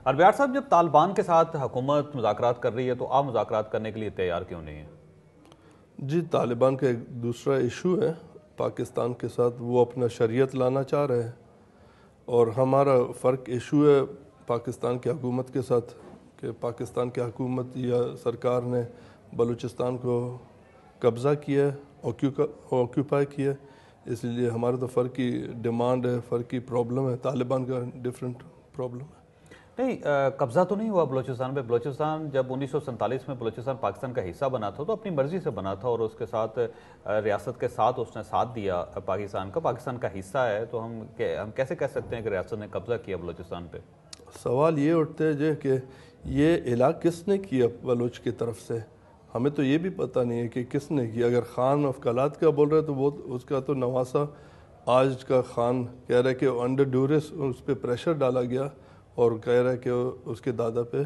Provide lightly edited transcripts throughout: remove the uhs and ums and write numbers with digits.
اربیار صاحب، جب طالبان کے ساتھ حکومت مذاکرات کر رہی ہے تو آپ مذاکرات کرنے کے لیے تیار کیوں نہیں ہیں؟ جی، طالبان کا ایک دوسرا ایشو ہے پاکستان کے ساتھ، وہ اپنا شریعت لانا چاہ رہے ہیں، اور ہمارا فرق ایشو ہے پاکستان کی حکومت کے ساتھ کہ پاکستان کی حکومت یا سرکار نے بلوچستان کو قبضہ کیا ہے، آکیوپائی کیا ہے، اس لیے ہمارا تو فرقی ڈیمانڈ ہے، فرقی پرابلم ہے، طالبان کا ڈیفرنٹ پرابلم ہے۔ نہیں، قبضہ تو نہیں ہوا بلوچستان پہ۔ بلوچستان جب 1947 میں بلوچستان پاکستان کا حصہ بنا تھا تو اپنی مرضی سے بنا تھا، اور اس کے ساتھ ریاست کے ساتھ اس نے ساتھ دیا پاکستان کا، پاکستان کا حصہ ہے، تو ہم کیسے کہہ سکتے ہیں کہ ریاست نے قبضہ کیا بلوچستان پہ؟ سوال یہ اٹھتے ہے کہ یہ علاقہ کس نے کیا بلوچ کی طرف سے؟ ہمیں تو یہ بھی پتہ نہیں ہے کہ کس نے کیا۔ اگر خان آف کلات کا بول رہے تو وہ اس کا تو نواسا آج کا خان کہہ رہا ہے کہ انڈر ڈیورس اس پہ پریشر ڈالا گیا، اور کہہ رہا ہے کہ اس کے دادا پہ،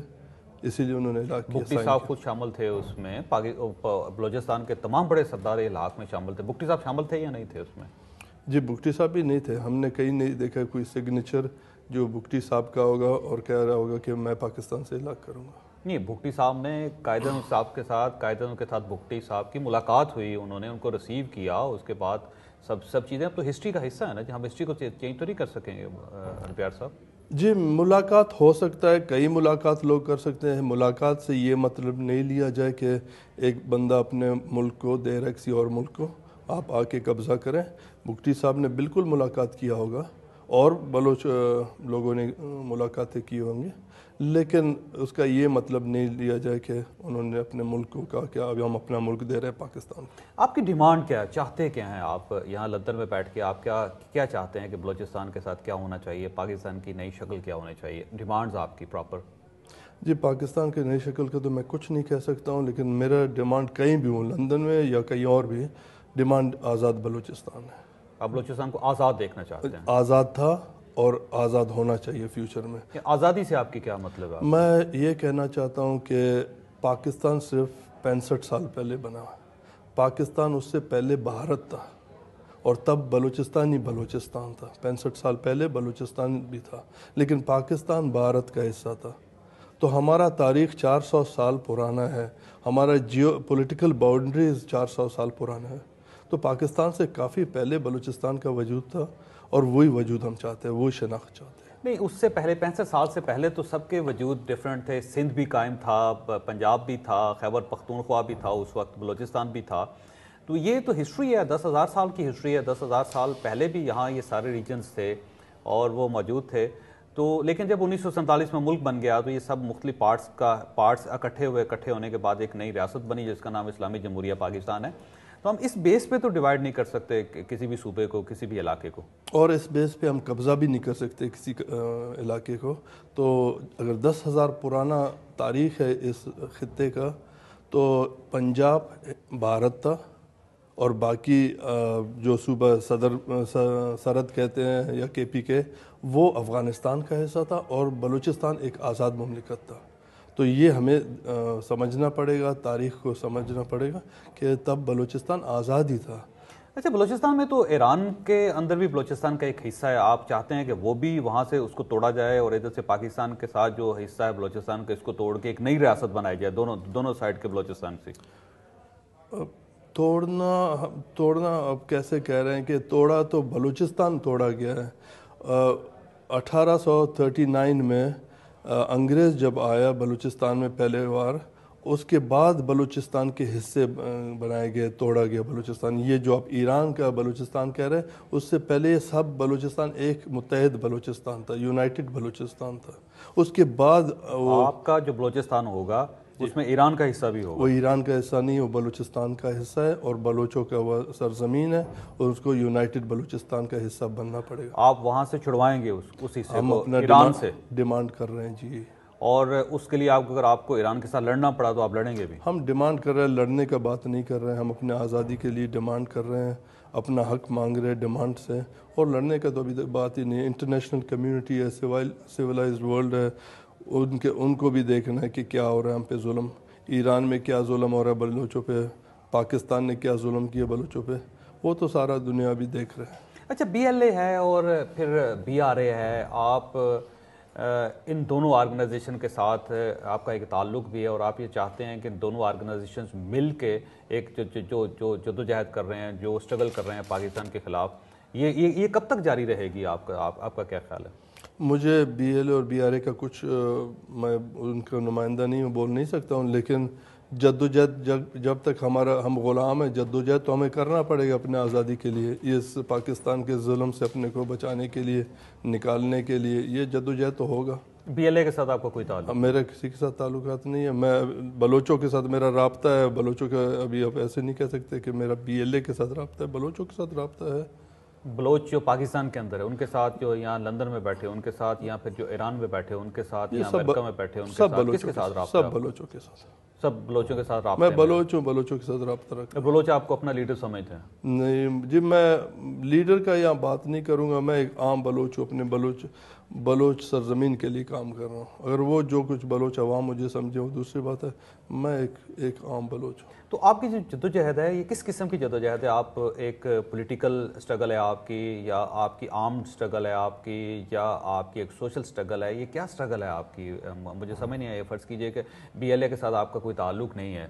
اسی لیے انہوں نے علاقہ بگٹی صاحب خود شامل تھے اس میں، بلوچستان کے تمام بڑے سردار علاق میں شامل تھے۔ بگٹی صاحب شامل تھے یا نہیں تھے اس میں؟ جی، بگٹی صاحب بھی نہیں تھے، ہم نے کہیں نہیں دیکھا کوئی سگنیچر جو بگٹی صاحب کا ہوگا اور کہہ رہا ہوگا کہ میں پاکستان سے علاق کروں گا۔ نہیں، بگٹی صاحب نے قائداعظم صاحب کے ساتھ، قائداعظم کے ساتھ بگٹی صاحب کی ملاقات ہوئی، انہوں نے ان کو ریسیو کیا، اس کے بعد سب چیزیں اب تو ہسٹری کا حصہ ہے نا جی، ہم ہسٹری کو چینج تو نہیں کر سکیں گے اربیار صاحب۔ جی، ملاقات ہو سکتا ہے، کئی ملاقات لوگ کر سکتے ہیں، ملاقات سے یہ مطلب نہیں لیا جائے کہ ایک بندہ اپنے ملک کو دے رہا ہے کسی اور ملک کو، آپ آ کے قبضہ کریں۔ بگٹی صاحب نے بالکل ملاقات کیا ہوگا، اور بلوچ لوگوں نے ملاقاتیں کی ہوں گی، لیکن اس کا یہ مطلب نہیں لیا جائے کہ انہوں نے اپنے ملک کو کہا کہ اب ہم اپنا ملک دے رہے ہیں پاکستان کو۔ آپ کی ڈیمانڈ کیا ہے؟ چاہتے کیا ہیں آپ یہاں لندن میں بیٹھ کے؟ آپ کیا چاہتے ہیں کہ بلوچستان کے ساتھ کیا ہونا چاہیے؟ پاکستان کی نئی شکل کیا ہونی چاہیے؟ ڈیمانڈز آپ کی پراپر؟ جی، پاکستان کی نئی شکل کا تو میں کچھ نہیں کہہ سکتا ہوں، لیکن میرا ڈیمانڈ کہیں بھی ہوں، لندن میں یا کہیں اور بھی، ڈیمانڈ آزاد بلوچستان ہے۔ آپ بلوچستان کو آزاد دیکھنا چاہتے ہیں؟ آزاد تھا اور آزاد ہونا چاہیے فیوچر میں۔ آزادی سے آپ کی کیا مطلب ہے؟ میں یہ کہنا چاہتا ہوں کہ پاکستان صرف 65 سال پہلے بنا، پاکستان اس سے پہلے بھارت تھا، اور تب بلوچستان ہی بلوچستان تھا۔ 65 سال پہلے بلوچستان بھی تھا، لیکن پاکستان بھارت کا حصہ تھا۔ تو ہمارا تاریخ 400 سال پرانا ہے، ہمارا جیو پولیٹیکل باؤنڈریز 400 سال پرانا ہے، تو پاکستان سے کافی پہلے بلوچستان کا وجود تھا، اور وہی وجود ہم چاہتے ہیں، وہی شناخت چاہتے ہیں۔ نہیں، اس سے پہلے 65 سال سے پہلے تو سب کے وجود ڈیفرنٹ تھے، سندھ بھی قائم تھا، پنجاب بھی تھا، خیبر پختونخوا بھی تھا، اس وقت بلوچستان بھی تھا، تو یہ تو ہسٹری ہے، 10,000 سال کی ہسٹری ہے، 10,000 سال پہلے بھی یہاں یہ سارے ریجنز تھے اور وہ موجود تھے۔ تو لیکن جب 1947 میں ملک بن گیا تو یہ سب مختلف پارٹس اکٹھے ہونے کے بعد ایک نئی ریاست بنی جس کا نام اسلامی جمہوریہ پاکستان ہے۔ تو ہم اس بیس پہ تو ڈیوائیڈ نہیں کر سکتے کسی بھی صوبے کو، کسی بھی علاقے کو، اور اس بیس پہ ہم قبضہ بھی نہیں کر سکتے کسی علاقے کو۔ تو اگر 10,000 پرانا تاریخ ہے اس خطے کا، تو پنجاب بھارت تھا، اور باقی جو صوبہ سرحد کہتے ہیں یا کے کے، وہ افغانستان کا حصہ تھا، اور بلوچستان ایک آزاد مملکت تھا۔ تو یہ ہمیں سمجھنا پڑے گا، تاریخ کو سمجھنا پڑے گا کہ تب بلوچستان آزاد ہی تھا۔ اچھا، بلوچستان میں تو ایران کے اندر بھی بلوچستان کا ایک حصہ ہے، آپ چاہتے ہیں کہ وہ بھی وہاں سے اس کو توڑا جائے، اور ادھر سے پاکستان کے ساتھ جو حصہ ہے بلوچستان کا، اس کو توڑ کے ایک نئی ریاست بنائی جائے دونوں سائڈ کے بلوچستان سے؟ توڑنا اب کیسے کہہ رہے ہیں کہ توڑا تو بلوچستان توڑا گیا ہے۔ 1839 میں انگریز جب آیا بلوچستان میں پہلے بار، اس کے بعد بلوچستان کے حصے بنائے گئے، توڑا گیا بلوچستان۔ یہ جو آپ ایران کا بلوچستان کہہ رہے ہیں، اس سے پہلے یہ سب بلوچستان ایک متحد بلوچستان تھا، یونائٹڈ بلوچستان تھا۔ اس کے بعد آپ کا جو بلوچستان ہوگا اس میں ایران کا حصہ بھی ہوگا؟ وہ ایران کا حصہ نہیں، وہ بلوچستان کا حصہ ہے، اور بلوچوں کا وہ سرزمین ہے، اور اس کو یونائٹڈ بلوچستان کا حصہ بننا پڑے گا۔ آپ وہاں سے چھڑوائیں گے اس حصے ہم کو اپنا ایران سے؟ ڈیمانڈ کر رہے ہیں جی۔ اور اس کے لیے اگر آپ کو ایران کے ساتھ لڑنا پڑا تو آپ لڑیں گے بھی؟ ہم ڈیمانڈ کر رہے ہیں، لڑنے کا بات نہیں کر رہے ہیں، ہم اپنے آزادی کے لیے ڈیمانڈ کر رہے ہیں، اپنا حق مانگ رہے ہیں ڈیمانڈ سے، اور لڑنے کا تو ابھی تک بات ہی نہیں ہے۔ انٹرنیشنل کمیونٹی ہے، سویلائزڈ ورلڈ ہے، ان کو بھی دیکھنا ہے کہ کیا ہو رہا ہے ہم پہ ظلم، ایران میں کیا ظلم ہو رہا ہے بلوچوں پہ، پاکستان نے کیا ظلم کیا بلوچوں پہ، وہ تو سارا دنیا بھی دیکھ رہے ہیں۔ اچھا، بی ایل اے ہے اور پھر بی آر اے ہے، آپ ان دونوں آرگنائزیشن کے ساتھ آپ کا ایک تعلق بھی ہے اور آپ یہ چاہتے ہیں کہ ان دونوں آرگنائزیشنز مل کے ایک جو جدوجہد کر رہے ہیں، جو اسٹرگل کر رہے ہیں پاکستان کے خلاف، یہ کب تک جاری رہے گی؟ آپ کا کیا خیال ہے؟ مجھے بی ایل اے اور بی آر اے کا کچھ میں ان کا نمائندہ نہیں ہوں، بول نہیں سکتا ہوں، لیکن جدوجہد جب تک ہم غلام ہیں، جدوجہد تو ہمیں کرنا پڑے گا اپنے آزادی کے لیے، اس پاکستان کے ظلم سے اپنے کو بچانے کے لیے، نکالنے کے لیے، یہ جدوجہد تو ہوگا۔ بی ایل اے کے ساتھ آپ کا کوئی تعلق؟ میرا کسی کے ساتھ تعلقات نہیں ہے، میں بلوچوں کے ساتھ میرا رابطہ ہے، بلوچوں کا ابھی آپ ایسے نہیں کہہ سکتے کہ میرا بی ایل اے کے ساتھ رابطہ ہے، بلوچوں کے ساتھ رابطہ ہے۔ بلوچ جو پاکستان کے اندر ہے ان کے ساتھ، جو یہاں لندن میں بیٹھے ان کے ساتھ، یا پھر جو ایران میں بیٹھے ان کے ساتھ، یا امریکہ میں بیٹھے ان کے ساتھ، کس کے ساتھ رابطہ ہے؟ سب بلوچوں کے ساتھ، سب بلوچوں کے ساتھ رابطہ میں ہے؟ بلوچ ہوں، بلوچوں کے ساتھ رابطہ رکھتا ہوں۔ بلوچ آپ کو اپنا لیڈر سمجھتے ہیں؟ نہیں جی، میں لیڈر کا یہاں بات نہیں کروں گا، میں ایک عام بلوچ ہوں، اپنے بلوچ سرزمین کے لیے کام کر رہا ہوں۔ اگر وہ جو کچھ بلوچ عوام مجھے سمجھے وہ دوسری بات ہے، میں ایک عام بلوچ ہوں۔ تو آپ کی جو جدوجہد ہے یہ کس قسم کی جدوجہد ہے؟ آپ ایک پولیٹیکل سٹرگل ہے آپ کی، یا آپ کی آرمڈ سٹرگل ہے آپ کی، یا آپ کی ایک سوشل سٹرگل ہے؟ یہ کیا سٹرگل ہے آپ کی؟ مجھے سمجھ نہیں آیا۔ فرض کیجئے کہ بی ایل اے کے ساتھ آپ کا کوئی تعلق نہیں ہے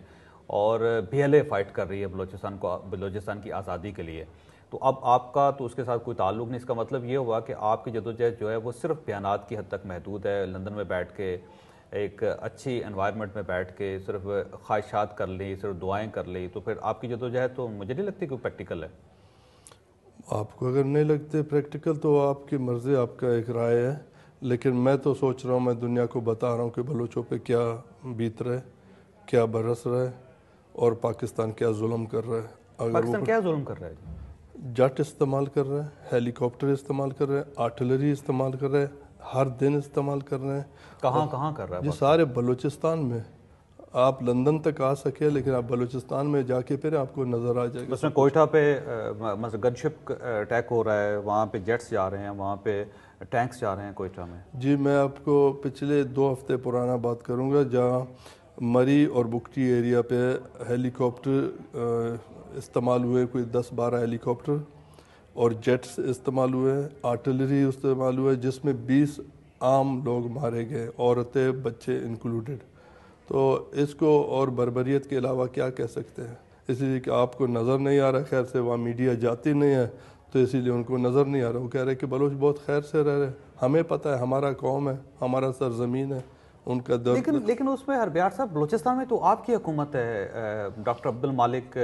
اور بی ایل اے فائٹ کر رہی ہے بلوچستان کی آزادی کے لیے، تو اب آپ کا تو اس کے ساتھ کوئی تعلق نہیں۔ اس کا مطلب یہ ہوا کہ آپ کی جدوجہد جو ہے وہ صرف بیانات کی حد تک محدود ہے، لندن میں بیٹھ کے ایک اچھی انوائرمنٹ میں بیٹھ کے صرف خواہشات کر لی، صرف دعائیں کر لی، تو پھر آپ کی جدوجہد تو مجھے نہیں لگتی کوئی پریکٹیکل ہے۔ آپ کو اگر نہیں لگتے پریکٹیکل تو آپ کی مرضی، آپ کا ایک رائے ہے، لیکن میں تو سوچ رہا ہوں، میں دنیا کو بتا رہا ہوں کہ بلوچوں پہ کیا بیت رہے، کیا برس رہا ہے، اور پاکستان کیا ظلم کر رہا ہے۔ اگر پاکستان کیا ظلم کر رہا ہے جی؟ جٹ استعمال کر رہے ہیں، ہیلی کاپٹر استعمال کر رہے ہیں، آرٹلری استعمال کر رہے ہیں، ہر دن استعمال کر رہے ہیں۔ کہاں کر رہا ہے؟ جی سارے بلوچستان میں، آپ لندن تک آ سکے لیکن آپ بلوچستان میں جا کے پھر آپ کو نظر آ جائے گا۔ اس میں کوئٹہ پہ گن شپ اٹیک ہو رہا ہے، وہاں پہ جیٹس جا رہے ہیں، وہاں پہ ٹینکس جا رہے ہیں کوئٹہ میں۔ جی میں آپ کو پچھلے 2 ہفتے پرانا بات کروں گا، جہاں مری اور بکٹی ایریا پہ ہیلی کاپٹر استعمال ہوئے، کوئی 10-12 ہیلی کاپٹر، اور جیٹس استعمال ہوئے، آرٹلری استعمال ہوئے، جس میں 20 عام لوگ مارے گئے، عورتیں بچے انکلوڈڈ۔ تو اس کو اور بربریت کے علاوہ کیا کہہ سکتے ہیں؟ اس لیے کہ آپ کو نظر نہیں آ رہا، خیر سے وہاں میڈیا جاتی نہیں ہے تو اسی لیے ان کو نظر نہیں آ رہا۔ وہ کہہ رہے کہ بلوچ بہت خیر سے رہ رہے، ہمیں پتہ ہے، ہمارا قوم ہے، ہمارا سرزمین ہے، ان کا درد۔ لیکن اس میں ہربیار صاحب، بلوچستان میں تو آپ کی حکومت ہے، ڈاکٹر عبد المالک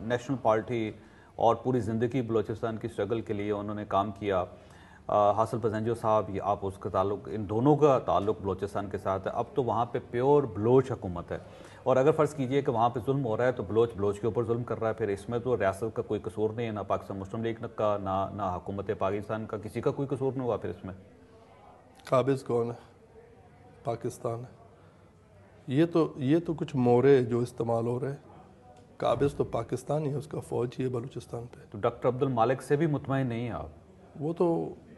نیشنل پارٹی، اور پوری زندگی بلوچستان کی سٹرگل کے لیے انہوں نے کام کیا۔ حاصل پزنجو صاحب، یہ آپ اس کا تعلق، ان دونوں کا تعلق بلوچستان کے ساتھ ہے۔ اب تو وہاں پہ پیور بلوچ حکومت ہے، اور اگر فرض کیجئے کہ وہاں پہ ظلم ہو رہا ہے تو بلوچ کے اوپر ظلم کر رہا ہے، پھر اس میں تو ریاست کا کوئی قصور نہیں ہے، نہ پاکستان مسلم لیگ کا، نہ حکومت پاکستان کا، کسی کا کوئی قصور نہیں ہوا پھر اس میں۔ قابض کون ہے؟ پاکستان ہے۔ یہ تو کچھ مورے جو استعمال ہو رہے ہیں، قابض تو پاکستان ہی ہے، اس کا فوج ہی ہے بلوچستان پہ۔ تو ڈاکٹر عبد المالک سے بھی مطمئن نہیں ہیں آپ؟ وہ تو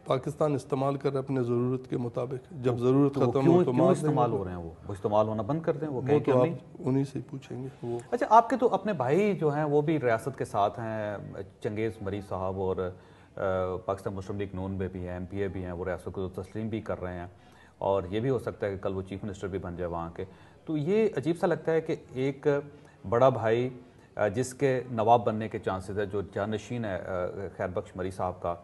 پاکستان استعمال کر رہا ہے اپنے ضرورت کے مطابق، جب ضرورت ختم ہو تو کیوں استعمال ہو رہے ہیں؟ وہ استعمال ہونا بند کر دیں، وہ کہیں کہ تو نہیں؟ آپ انہی سے پوچھیں گے۔ وہ اچھا، آپ کے تو اپنے بھائی جو ہیں وہ بھی ریاست کے ساتھ ہیں، چنگیز مری صاحب، اور پاکستان مسلم لیگ نون میں بھی ہیں، ایم پی اے بھی ہیں، وہ ریاست کو تسلیم بھی کر رہے ہیں، اور یہ بھی ہو سکتا ہے کہ کل وہ چیف منسٹر بھی بن جائے وہاں کے۔ تو یہ عجیب سا لگتا ہے کہ ایک بڑا بھائی جس کے نواب بننے کے چانسز ہے، جو جانشین ہے خیر بخش مری صاحب کا،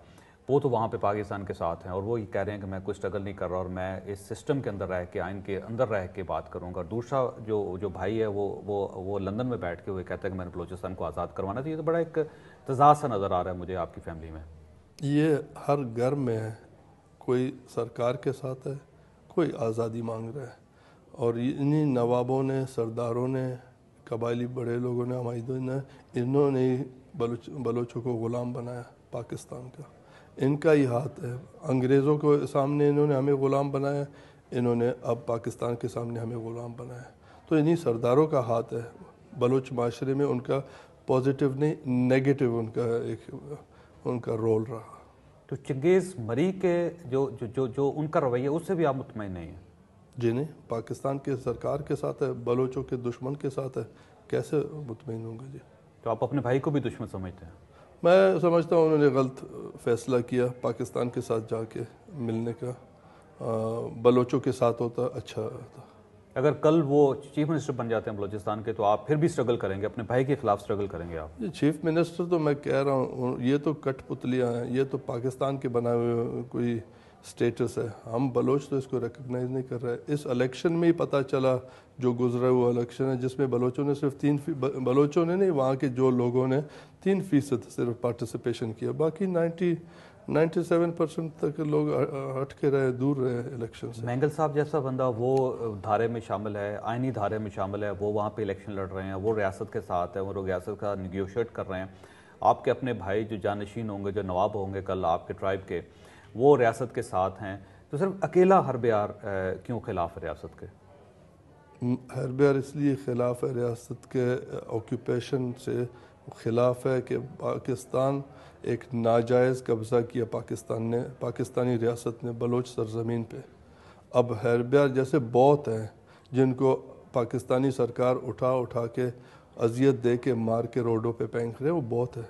وہ تو وہاں پہ پاکستان کے ساتھ ہیں، اور وہ یہ کہہ رہے ہیں کہ میں کوئی سٹرگل نہیں کر رہا، اور میں اس سسٹم کے اندر رہ کے، آئین کے اندر رہ کے بات کروں گا۔ اور دوسرا جو بھائی ہے وہ لندن میں بیٹھ کے وہ کہتا ہے کہ میں نے بلوچستان کو آزاد کروانا چاہیے۔ تو بڑا ایک تضاد سا نظر آ رہا ہے مجھے آپ کی فیملی میں۔ یہ ہر گھر میں ہے، کوئی سرکار کے ساتھ ہے، کوئی آزادی مانگ رہا ہے، اور انہی نوابوں نے، سرداروں نے، قبائلی بڑے لوگوں نے، ہمایوں نے، انہوں نے بلوچوں کو غلام بنایا پاکستان کا۔ ان کا ہی ہاتھ ہے، انگریزوں کو سامنے انہوں نے ہمیں غلام بنایا، انہوں نے اب پاکستان کے سامنے ہمیں غلام بنایا۔ تو انہی سرداروں کا ہاتھ ہے بلوچ معاشرے میں، ان کا پازیٹیو نہیں نیگیٹو ان کا رول رہا۔ تو چنگیز مری کے جو ان کا رویہ، اس سے بھی آپ مطمئن نہیں ہیں؟ جی نہیں، پاکستان کے سرکار کے ساتھ ہے، بلوچوں کے دشمن کے ساتھ ہے، کیسے مطمئن ہوں گا جی؟ تو آپ اپنے بھائی کو بھی دشمن سمجھتے ہیں؟ میں سمجھتا ہوں انہوں نے غلط فیصلہ کیا پاکستان کے ساتھ جا کے ملنے کا، بلوچوں کے ساتھ ہوتا اچھا ہوتا. اگر کل وہ چیف منسٹر بن جاتے ہیں بلوچستان کے تو آپ پھر بھی سٹرگل کریں گے، اپنے بھائی کے خلاف سٹرگل کریں گے آپ؟ چیف منسٹر تو میں کہہ رہا ہوں یہ تو کٹ پتلیاں ہیں، یہ تو پاکستان کے بنائے ہوئے کوئی سٹیٹس ہے. ہم بلوچ تو اس کو ریکگنائز نہیں کر رہے. اس الیکشن میں ہی پتہ چلا جو گزرا ہوا الیکشن ہے جس میں بلوچوں نے صرف بلوچوں نے نہیں، وہاں کے جو لوگوں نے 3% صرف پارٹیسپیشن کیا، باقی 97% تک لوگ ہٹ کے رہے، دور رہے الیکشن سے. مینگل صاحب جیسا بندہ وہ دھارے میں شامل ہے، آئینی دھارے میں شامل ہے، وہ وہاں پہ الیکشن لڑ رہے ہیں، وہ ریاست کے ساتھ ہے، وہ ریاست کا نیگوشیٹ کر رہے ہیں. آپ کے اپنے بھائی جو جانشین ہوں گے، جو نواب ہوں گے کل آپ کے ٹرائب کے، وہ ریاست کے ساتھ ہیں، تو صرف اکیلا ہربیار کیوں خلاف ہے ریاست کے؟ ہربیار اس لیے خلاف ہے ریاست کے آکوپیشن سے خلاف ہے کہ پاکستان ایک ناجائز قبضہ کیا پاکستان نے، پاکستانی ریاست نے بلوچ سرزمین پہ. اب ہربیار جیسے بہت ہیں جن کو پاکستانی سرکار اٹھا کے اذیت دے کے مار کے روڈوں پہ پھینک رہے، وہ بہت ہے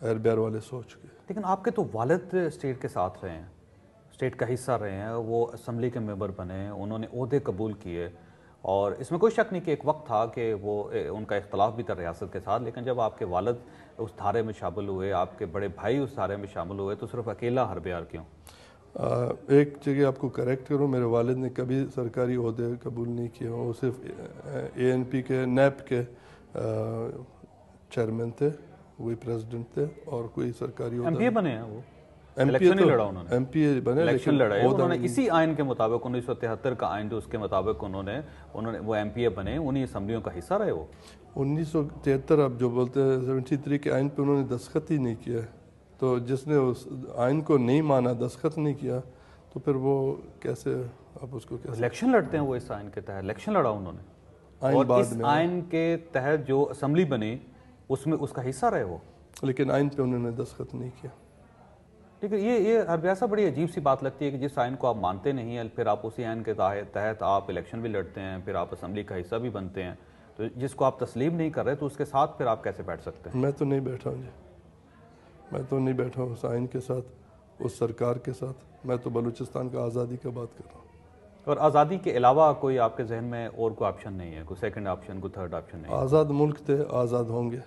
ہربیار والے سوچ کے. لیکن آپ کے تو والد اسٹیٹ کے ساتھ رہے ہیں، اسٹیٹ کا حصہ رہے ہیں، وہ اسمبلی کے ممبر بنے، انہوں نے عہدے قبول کیے، اور اس میں کوئی شک نہیں کہ ایک وقت تھا کہ وہ ان کا اختلاف بھی تھا ریاست کے ساتھ. لیکن جب آپ کے والد اس دھارے میں شامل ہوئے، آپ کے بڑے بھائی اس دھارے میں شامل ہوئے، تو صرف اکیلا ہربیار کیوں؟ ایک جگہ آپ کو کریکٹ کروں، میرے والد نے کبھی سرکاری عہدے قبول نہیں کیے. وہ صرف ANP کے نیب کے چیئرمین تھے، وہی پریزیڈنٹ تھے، اور کوئی سرکاری عہدہ MP بنے ہیں. وہ MP الیکشن نہیں لڑا انہوں نے، MP بنے، الیکشن لڑائے انہوں نے اسی آئین کے مطابق، 1973 کا آئین جو اس کے مطابق انہوں نے وہ MPA بنے، انہی اسمبلیوں کا حصہ رہے. وہ 1973 اب جو بولتے ہیں 73 کے آئین پہ انہوں نے دستخط ہی نہیں کیا. تو جس نے اس آئین کو نہیں مانا، دستخط نہیں کیا، تو پھر وہ کیسے آپ اس کو کیسے الیکشن لڑتے ہیں؟ وہ اس آئین کے تحت الیکشن لڑا انہوں نے، آئین اور بعد اس میں آئین کے تحت جو اسمبلی بنی اس میں اس کا حصہ رہے وہ. لیکن آئین پہ انہوں نے دستخط نہیں کیا. ٹھیک ہے، یہ ہربیار صاحب بڑی عجیب سی بات لگتی ہے کہ جس آئین کو آپ مانتے نہیں ہیں، پھر آپ اسی آئین کے تحت آپ الیکشن بھی لڑتے ہیں، پھر آپ اسمبلی کا حصہ بھی بنتے ہیں. تو جس کو آپ تسلیم نہیں کر رہے تو اس کے ساتھ پھر آپ کیسے بیٹھ سکتے ہیں؟ میں تو نہیں بیٹھا ہوں جی، میں تو نہیں بیٹھا ہوں اس آئین کے ساتھ، اس سرکار کے ساتھ. میں تو بلوچستان کا آزادی کا بات کر رہا ہوں. اور آزادی کے علاوہ کوئی آپ کے ذہن میں اور کوئی آپشن نہیں ہے؟ کوئی سیکنڈ آپشن، کوئی تھرڈ آپشن نہیں ہے؟ آزاد ملک تھے، آزاد ہوں گے.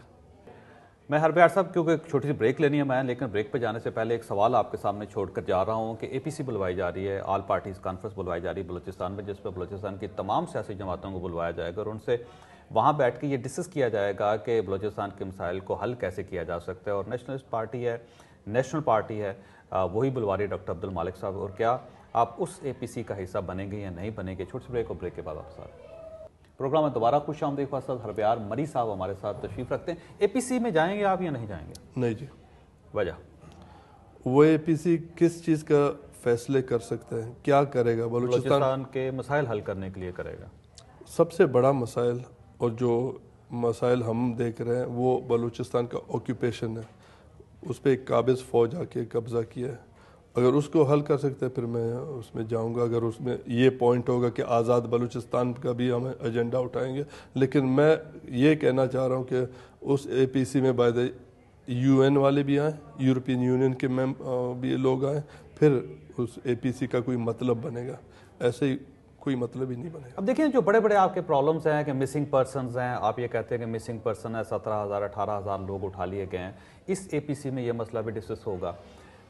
میں ہربیار صاحب کیونکہ ایک چھوٹی سی بریک لینی ہے میں، لیکن بریک پہ جانے سے پہلے ایک سوال آپ کے سامنے چھوڑ کر جا رہا ہوں کہ APC بلوائی جا رہی ہے، آل پارٹیز کانفرنس بلوائی جا رہی ہے بلوچستان میں، جس پہ بلوچستان کی تمام سیاسی جماعتوں کو بلوایا جائے گا، اور ان سے وہاں بیٹھ کے یہ ڈسکس کیا جائے گا کہ بلوچستان کے مسائل کو حل کیسے کیا جا سکتا ہے. اور نیشنلسٹ پارٹی ہے، نیشنل پارٹی ہے، وہی بلوا رہی ہے ڈاکٹر عبد المالک صاحب. اور کیا آپ اس APC کا حصہ بنیں گے یا نہیں بنیں گے؟ چھوٹی سی بریک، اور بریک کے بعد آپ ساتھ پروگرام میں دوبارہ خوش آمدید. خواصد ہربیار مری صاحب ہمارے ساتھ تشریف رکھتے ہیں. APC میں جائیں گے آپ یا نہیں جائیں گے؟ نہیں جی. وجہ وہ APC کس چیز کا فیصلے کر سکتے ہیں؟ کیا کرے گا؟ بلوچستان کے مسائل حل کرنے کے لیے کرے گا. سب سے بڑا مسائل اور جو مسائل ہم دیکھ رہے ہیں وہ بلوچستان کا آکوپیشن ہے. اس پہ ایک قابض فوج آ کے قبضہ کیا ہے. اگر اس کو حل کر سکتے ہیں پھر میں اس میں جاؤں گا. اگر اس میں یہ پوائنٹ ہوگا کہ آزاد بلوچستان کا بھی ہم ایجنڈا اٹھائیں گے. لیکن میں یہ کہنا چاہ رہا ہوں کہ اس APC میں باید UN والے بھی آئیں، یورپین یونین کے بھی لوگ آئیں، پھر اس APC کا کوئی مطلب بنے گا. ایسے ہی کوئی مطلب ہی نہیں بنے گا. اب دیکھیں جو بڑے بڑے آپ کے پرابلمز ہیں کہ مسنگ پرسنز ہیں، آپ یہ کہتے ہیں کہ مسنگ پرسن ہے، 17,000 18,000 لوگ اٹھا لیے گئے ہیں. اس APC میں یہ مسئلہ بھی ڈسکس ہوگا.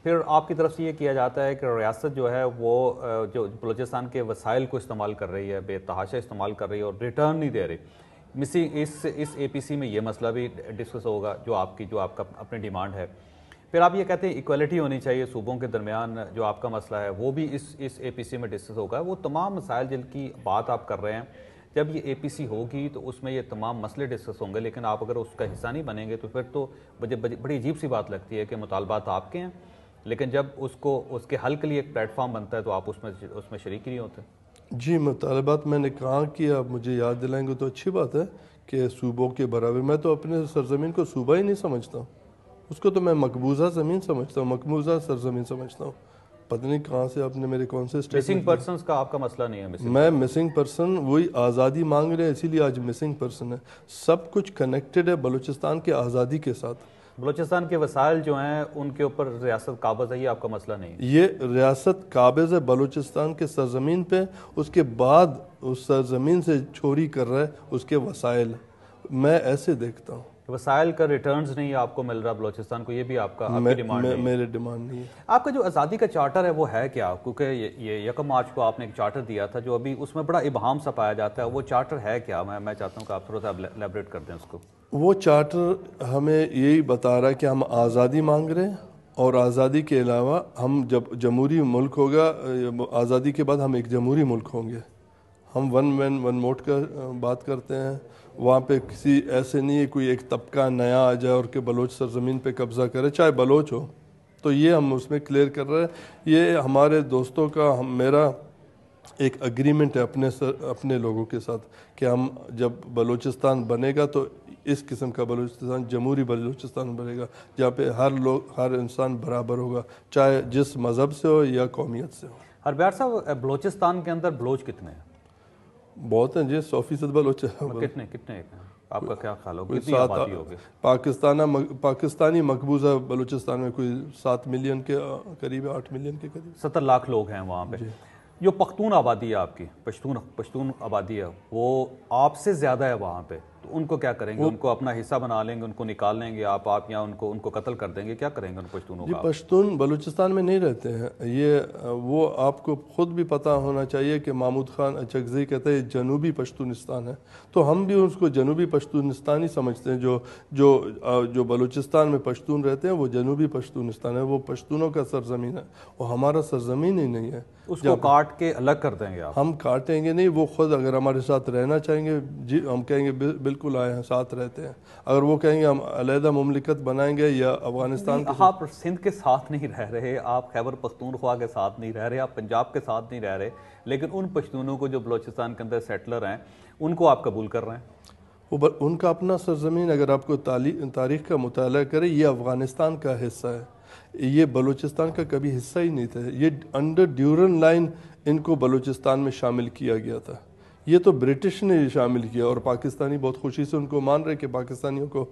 پھر آپ کی طرف سے یہ کیا جاتا ہے کہ ریاست جو ہے وہ جو بلوچستان کے وسائل کو استعمال کر رہی ہے، بے تحاشا استعمال کر رہی ہے اور ریٹرن نہیں دے رہی. اس APC میں یہ مسئلہ بھی ڈسکس ہوگا جو آپ کا اپنی ڈیمانڈ ہے. پھر آپ یہ کہتے ہیں ایکویلٹی ہونی چاہیے صوبوں کے درمیان، جو آپ کا مسئلہ ہے وہ بھی اس APC میں ڈسکس ہوگا. وہ تمام مسائل جن کی بات آپ کر رہے ہیں، جب یہ APC ہوگی تو اس میں یہ تمام مسئلے ڈسکس ہوں گے. لیکن آپ اگر اس کا حصہ نہیں بنیں گے تو پھر تو مجھے بڑی عجیب سی بات لگتی ہے کہ مطالبات آپ کے ہیں، لیکن جب اس کے حل کے لیے ایک پلیٹ فارم بنتا ہے تو آپ اس میں شریک نہیں ہوتے. جی مطالبات میں نے کہاں کیا، آپ مجھے یاد دلائیں گے تو اچھی بات ہے کہ صوبوں کے برابر. میں تو اپنے سرزمین کو صوبہ ہی نہیں سمجھتا ہوں، اس کو تو میں مقبوضہ زمین سمجھتا ہوں، مقبوضہ سرزمین سمجھتا ہوں. پتہ نہیں کہاں سے آپ نے میرے کون سے مسنگ پرسنز کا آپ کا مسئلہ نہیں ہے؟ میں مسنگ پرسن وہی آزادی مانگ رہے ہیں، اسی لیے آج مسنگ پرسن ہے. سب کچھ کنیکٹڈ ہے بلوچستان کے آزادی کے ساتھ. بلوچستان کے وسائل جو ہیں ان کے اوپر ریاست قابض ہے، یہ آپ کا مسئلہ نہیں ہے؟ یہ ریاست قابض ہے بلوچستان کے سرزمین پہ، اس کے بعد اس سرزمین سے چوری کر رہا ہے اس کے وسائل. میں ایسے دیکھتا ہوں. وسائل کا ریٹرنز نہیں آپ کو مل رہا بلوچستان کو، یہ بھی آپ کی ڈیمانڈ نہیں ہے؟ میرے ڈیمانڈ نہیں ہے. آپ کا جو آزادی کا چارٹر ہے وہ ہے کیا؟ کیونکہ یہ 1 مارچ کو آپ نے ایک چارٹر دیا تھا جو ابھی اس میں بڑا ابہام سا پایا جاتا ہے، وہ چارٹر ہے کیا؟ میں چاہتا ہوں کہ آپ تھوڑا سا ایلیبریٹ کر دیں اس کو. وہ چارٹر ہمیں یہی بتا رہا ہے کہ ہم آزادی مانگ رہے ہیں، اور آزادی کے علاوہ ہم جب جمہوری ملک ہوگا، آزادی کے بعد ہم ایک جمہوری ملک ہوں گے. ہم ون مین ون ووٹ کا بات کرتے ہیں. وہاں پہ کسی ایسے نہیں ہے کوئی ایک طبقہ نیا آ جائے اور کہ بلوچ سرزمین پہ قبضہ کرے، چاہے بلوچ ہو. تو یہ ہم اس میں کلیئر کر رہے ہیں. یہ ہمارے دوستوں کا میرا ایک اگریمنٹ ہے اپنے لوگوں کے ساتھ کہ ہم جب بلوچستان بنے گا تو اس قسم کا بلوچستان جمہوری بلوچستان بنے گا، جہاں پہ ہر انسان برابر ہوگا، چاہے جس مذہب سے ہو یا قومیت سے ہو. ہربیار صاحب، بلوچستان کے اندر بلوچ کتنے ہیں؟ بہت ہیں جی، 100% بلوچ ہیں. کتنے آپ کا کیا خیال ہوگا، کتنی آبادی ہوگی؟ پاکستانی مقبوضہ بلوچستان میں کوئی 7 ملین کے قریب، 8 ملین کے قریب. 70 لاکھ لوگ ہیں وہاں پہ. جو پختون آبادی ہے آپ کی، پشتون آبادی ہے، وہ آپ سے زیادہ ہے وہاں پہ، تو ان کو کیا کریں گے؟ ان کو اپنا حصہ بنا لیں گے، ان کو نکال لیں گے آپ یہاں ان کو قتل کر دیں گے؟ کیا کریں گے ان پشتونوں جی کا؟ پشتون بلوچستان میں نہیں رہتے ہیں. وہ آپ کو خود بھی پتہ ہونا چاہیے کہ محمود خان اچکزئی کہتے ہیں جنوبی پشتونستان ہے، تو ہم بھی اس کو جنوبی پشتونستان ہی سمجھتے ہیں. جو بلوچستان میں پشتون رہتے ہیں وہ جنوبی پشتونستان ہے، وہ پشتونوں کا سرزمین ہے، وہ ہمارا سرزمین ہی نہیں ہے. اس کو کاٹ کے الگ کر دیں گے آپ؟ ہم کاٹیں گے نہیں. وہ خود اگر ہمارے ساتھ رہنا چاہیں گے جی ہم کہیں گے بالکل آئے ہیں، ساتھ رہتے ہیں. اگر وہ کہیں گے ہم علیحدہ مملکت بنائیں گے یا افغانستان کے آپ سندھ کے ساتھ نہیں رہ رہے، آپ خیبر پختونخوا کے ساتھ نہیں رہ رہے، آپ پنجاب کے ساتھ نہیں رہ رہے، لیکن ان پشتونوں کو جو بلوچستان کے اندر سیٹلر ہیں ان کو آپ قبول کر رہے ہیں؟ ان کا اپنا سرزمین اگر آپ کو تاریخ کا مطالعہ کرے، یہ افغانستان کا حصہ ہے، یہ بلوچستان کا کبھی حصہ ہی نہیں تھا. یہ انڈر ڈیورن لائن ان کو بلوچستان میں شامل کیا گیا تھا. یہ تو برٹش نے شامل کیا، اور پاکستانی بہت خوشی سے ان کو مان رہے کہ پاکستانیوں کو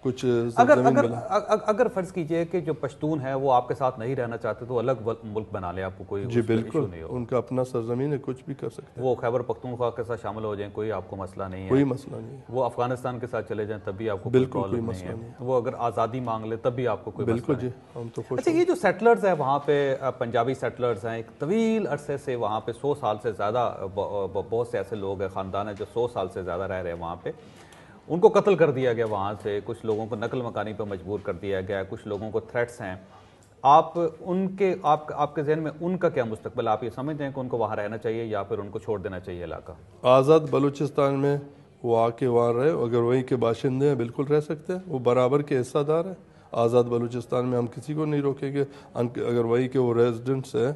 کچھ سرزمین ملا. اگر فرض کیجئے کہ جو پشتون ہے وہ آپ کے ساتھ نہیں رہنا چاہتے تو الگ ملک بنا لیں، آپ کو کوئی جی بالکل، ان کا اپنا سرزمین ہے، کچھ بھی کر سکتے ہیں. وہ خیبر پختونخوا کے ساتھ شامل ہو جائیں، کوئی آپ کو مسئلہ نہیں ہے؟ کوئی مسئلہ نہیں ہے. وہ افغانستان کے ساتھ چلے جائیں تب بھی آپ کو بالکل کوئی مسئلہ نہیں ہے. وہ اگر آزادی مانگ لے تب بھی آپ کو کوئی مسئلہ بالکل نہیں؟ جی ہم تو خوش. اچھا، یہ جو سیٹلرز ہیں وہاں پہ، پنجابی سیٹلرز ہیں، ایک طویل عرصے سے وہاں پہ 100 سال سے زیادہ، بہت سے ایسے لوگ ہیں، خاندان ہیں جو 100 سال سے زیادہ رہ رہے ہیں وہاں پہ. ان کو قتل کر دیا گیا وہاں سے، کچھ لوگوں کو نقل مکانی پہ مجبور کر دیا گیا، کچھ لوگوں کو تھریٹس ہیں. آپ کے ذہن میں ان کا کیا مستقبل؟ آپ یہ سمجھتے ہیں کہ ان کو وہاں رہنا چاہیے یا پھر ان کو چھوڑ دینا چاہیے علاقہ؟ آزاد بلوچستان میں وہ آ کے وہاں رہے، اگر وہیں کے باشندے ہیں بالکل رہ سکتے ہیں، وہ برابر کے حصہ دار ہیں. آزاد بلوچستان میں ہم کسی کو نہیں روکیں گے. اگر وہیں کے وہ ریزیڈنٹس ہیں،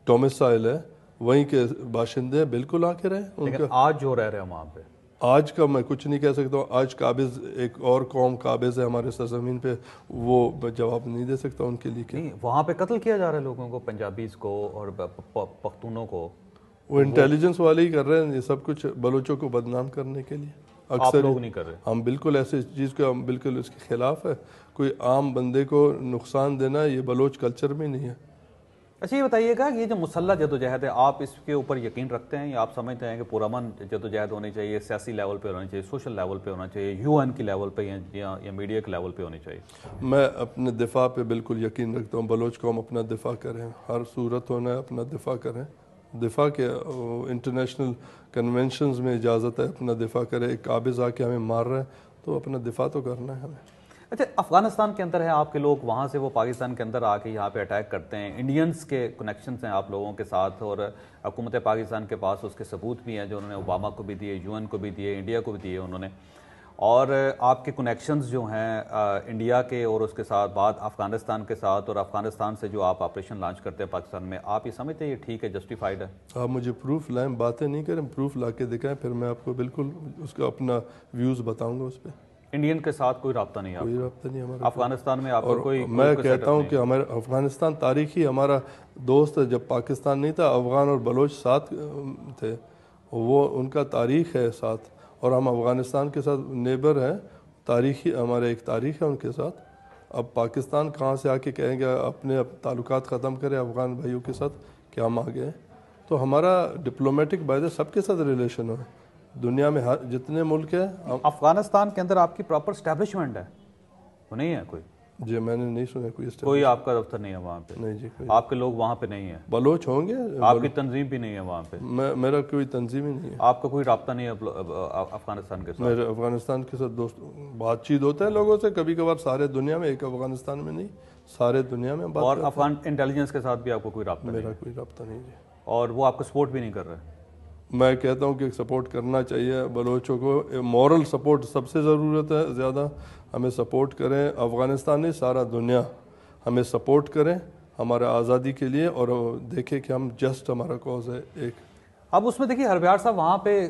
ڈومیسائل ہے، وہیں کے باشندے ہیں، بالکل آ کے رہیں. لیکن آج جو رہ رہے ہیں وہاں پہ، آج کا میں کچھ نہیں کہہ سکتا ہوں. آج قابض ایک اور قوم قابض ہے ہمارے سرزمین پہ، وہ جواب نہیں دے سکتا ان کے لیے. نہیں، وہاں پہ قتل کیا جا رہا ہے لوگوں کو، پنجابیز کو اور پختونوں کو. وہ انٹیلیجنس والے ہی کر رہے ہیں یہ سب کچھ بلوچوں کو بدنام کرنے کے لیے. آپ لوگ نہیں کر رہے؟ ہم بالکل ایسے چیز کو، ہم بالکل اس کے خلاف ہے. کوئی عام بندے کو نقصان دینا یہ بلوچ کلچر میں نہیں ہے. اچھا یہ بتائیے گا، یہ جو مسلح جدوجہد ہے، آپ اس کے اوپر یقین رکھتے ہیں یا آپ سمجھتے ہیں کہ پرامن جدوجہد ہونی چاہیے، سیاسی لیول پہ ہونی چاہیے، سوشل لیول پہ ہونا چاہیے، UN کی لیول پہ یا میڈیا کے لیول پہ ہونی چاہیے؟ میں اپنے دفاع پہ بالکل یقین رکھتا ہوں. بلوچ قوم اپنا دفاع کریں، ہر صورت ہونا ہے اپنا دفاع کریں. دفاع کے انٹرنیشنل کنونشنز میں اجازت ہے اپنا دفاع کرے. ایک قابض آ کے ہمیں مار رہا ہے تو اپنا دفاع تو کرنا ہے ہمیں. اچھا، افغانستان کے اندر ہے آپ کے لوگ، وہاں سے وہ پاکستان کے اندر آ کے یہاں پہ اٹیک کرتے ہیں. انڈینز کے کنیکشنز ہیں آپ لوگوں کے ساتھ، اور حکومت پاکستان کے پاس اس کے ثبوت بھی ہیں جو انہوں نے اوباما کو بھی دیے، UN کو بھی دیے، انڈیا کو بھی دیے انہوں نے. اور آپ کے کنیکشنز جو ہیں انڈیا کے اور اس کے ساتھ بعد افغانستان کے ساتھ، اور افغانستان سے جو آپ آپریشن لانچ کرتے ہیں پاکستان میں، آپ یہ سمجھتے ہیں یہ ٹھیک ہے، جسٹیفائڈ ہے؟ آپ مجھے پروف لائیں، باتیں نہیں کریں، پروف لا کے دکھائیں، پھر میں آپ کو بالکل اس کا اپنا ویوز بتاؤں گا. اس پہ انڈین کے ساتھ کوئی رابطہ نہیں ہے؟ کوئی رابطہ نہیں ہمارا افغانستان میں آپ کو کوئی؟ میں کہتا ہوں کہ ہمارا افغانستان تاریخی ہمارا دوست ہے. جب پاکستان نہیں تھا، افغان اور بلوچ ساتھ تھے، وہ ان کا تاریخ ہے ساتھ، اور ہم افغانستان کے ساتھ نیبر ہیں. تاریخی ہمارے ایک تاریخ ہے ان کے ساتھ. اب پاکستان کہاں سے آ کے کہیں گے اپنے تعلقات ختم کرے افغان بھائیوں کے ساتھ کہ ہم آگے ہیں؟ تو ہمارا ڈپلومیٹک بائی سب کے ساتھ ریلیشن ہے دنیا میں جتنے ملک ہیں. افغانستان کے اندر آپ کی پراپر اسٹیبلشمنٹ ہے وہ نہیں ہے کوئی؟ جی میں نے نہیں سنا کوئی آپ کا دفتر نہیں ہے وہاں پہ؟ نہیں جی آپ کے لوگ وہاں پہ نہیں ہیں؟ بلوچ ہوں گے. آپ کی تنظیم بھی نہیں ہے وہاں پہ؟ میرا کوئی تنظیم ہی نہیں ہے. آپ کا کوئی رابطہ نہیں ہے افغانستان کے ساتھ؟ میرے افغانستان کے ساتھ دوست بات چیت ہوتا ہے لوگوں سے کبھی کبھار, سارے دنیا میں, ایک افغانستان میں نہیں سارے دنیا میں بات. اور افغان انٹیلیجنس کے ساتھ بھی آپ کو کوئی رابطہ نہیں؟ میرا کوئی رابطہ نہیں جی. اور وہ آپ کو سپورٹ بھی نہیں کر رہے؟ میں کہتا ہوں کہ سپورٹ کرنا چاہیے بلوچوں کو. مورل سپورٹ سب سے ضرورت ہے زیادہ. ہمیں سپورٹ کریں, افغانستان نہیں سارا دنیا ہمیں سپورٹ کریں ہمارے آزادی کے لیے, اور دیکھیں کہ ہم جسٹ ہمارا کوز ہے ایک. اب اس میں دیکھیے ہربیار صاحب وہاں پہ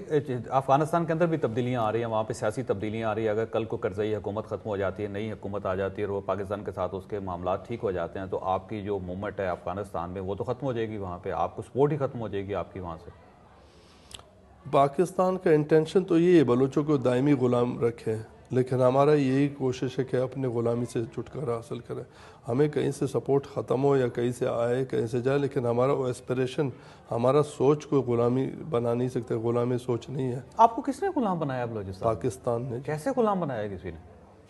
افغانستان کے اندر بھی تبدیلیاں آ رہی ہیں, وہاں پہ سیاسی تبدیلیاں آ رہی ہیں. اگر کل کو کرزئی حکومت ختم ہو جاتی ہے, نئی حکومت آ جاتی ہے اور وہ پاکستان کے ساتھ اس کے معاملات ٹھیک ہو جاتے ہیں, تو آپ کی جو موومنٹ ہے افغانستان میں وہ تو ختم ہو جائے گی, وہاں پہ آپ کو سپورٹ ہی ختم ہو جائے گی آپ کی وہاں سے. پاکستان کا انٹینشن تو یہ ہے بلوچوں کو دائمی غلام رکھے, لیکن ہمارا یہی کوشش ہے کہ اپنے غلامی سے چھٹکارا حاصل کریں. ہمیں کہیں سے سپورٹ ختم ہو یا کہیں سے آئے کہیں سے جائے, لیکن ہمارا وہ ایسپریشن, ہمارا سوچ کو غلامی بنا نہیں سکتے. غلامی سوچ نہیں ہے. آپ کو کس نے غلام بنایا بلوچستان؟ پاکستان نے. کیسے غلام بنایا کسی نے؟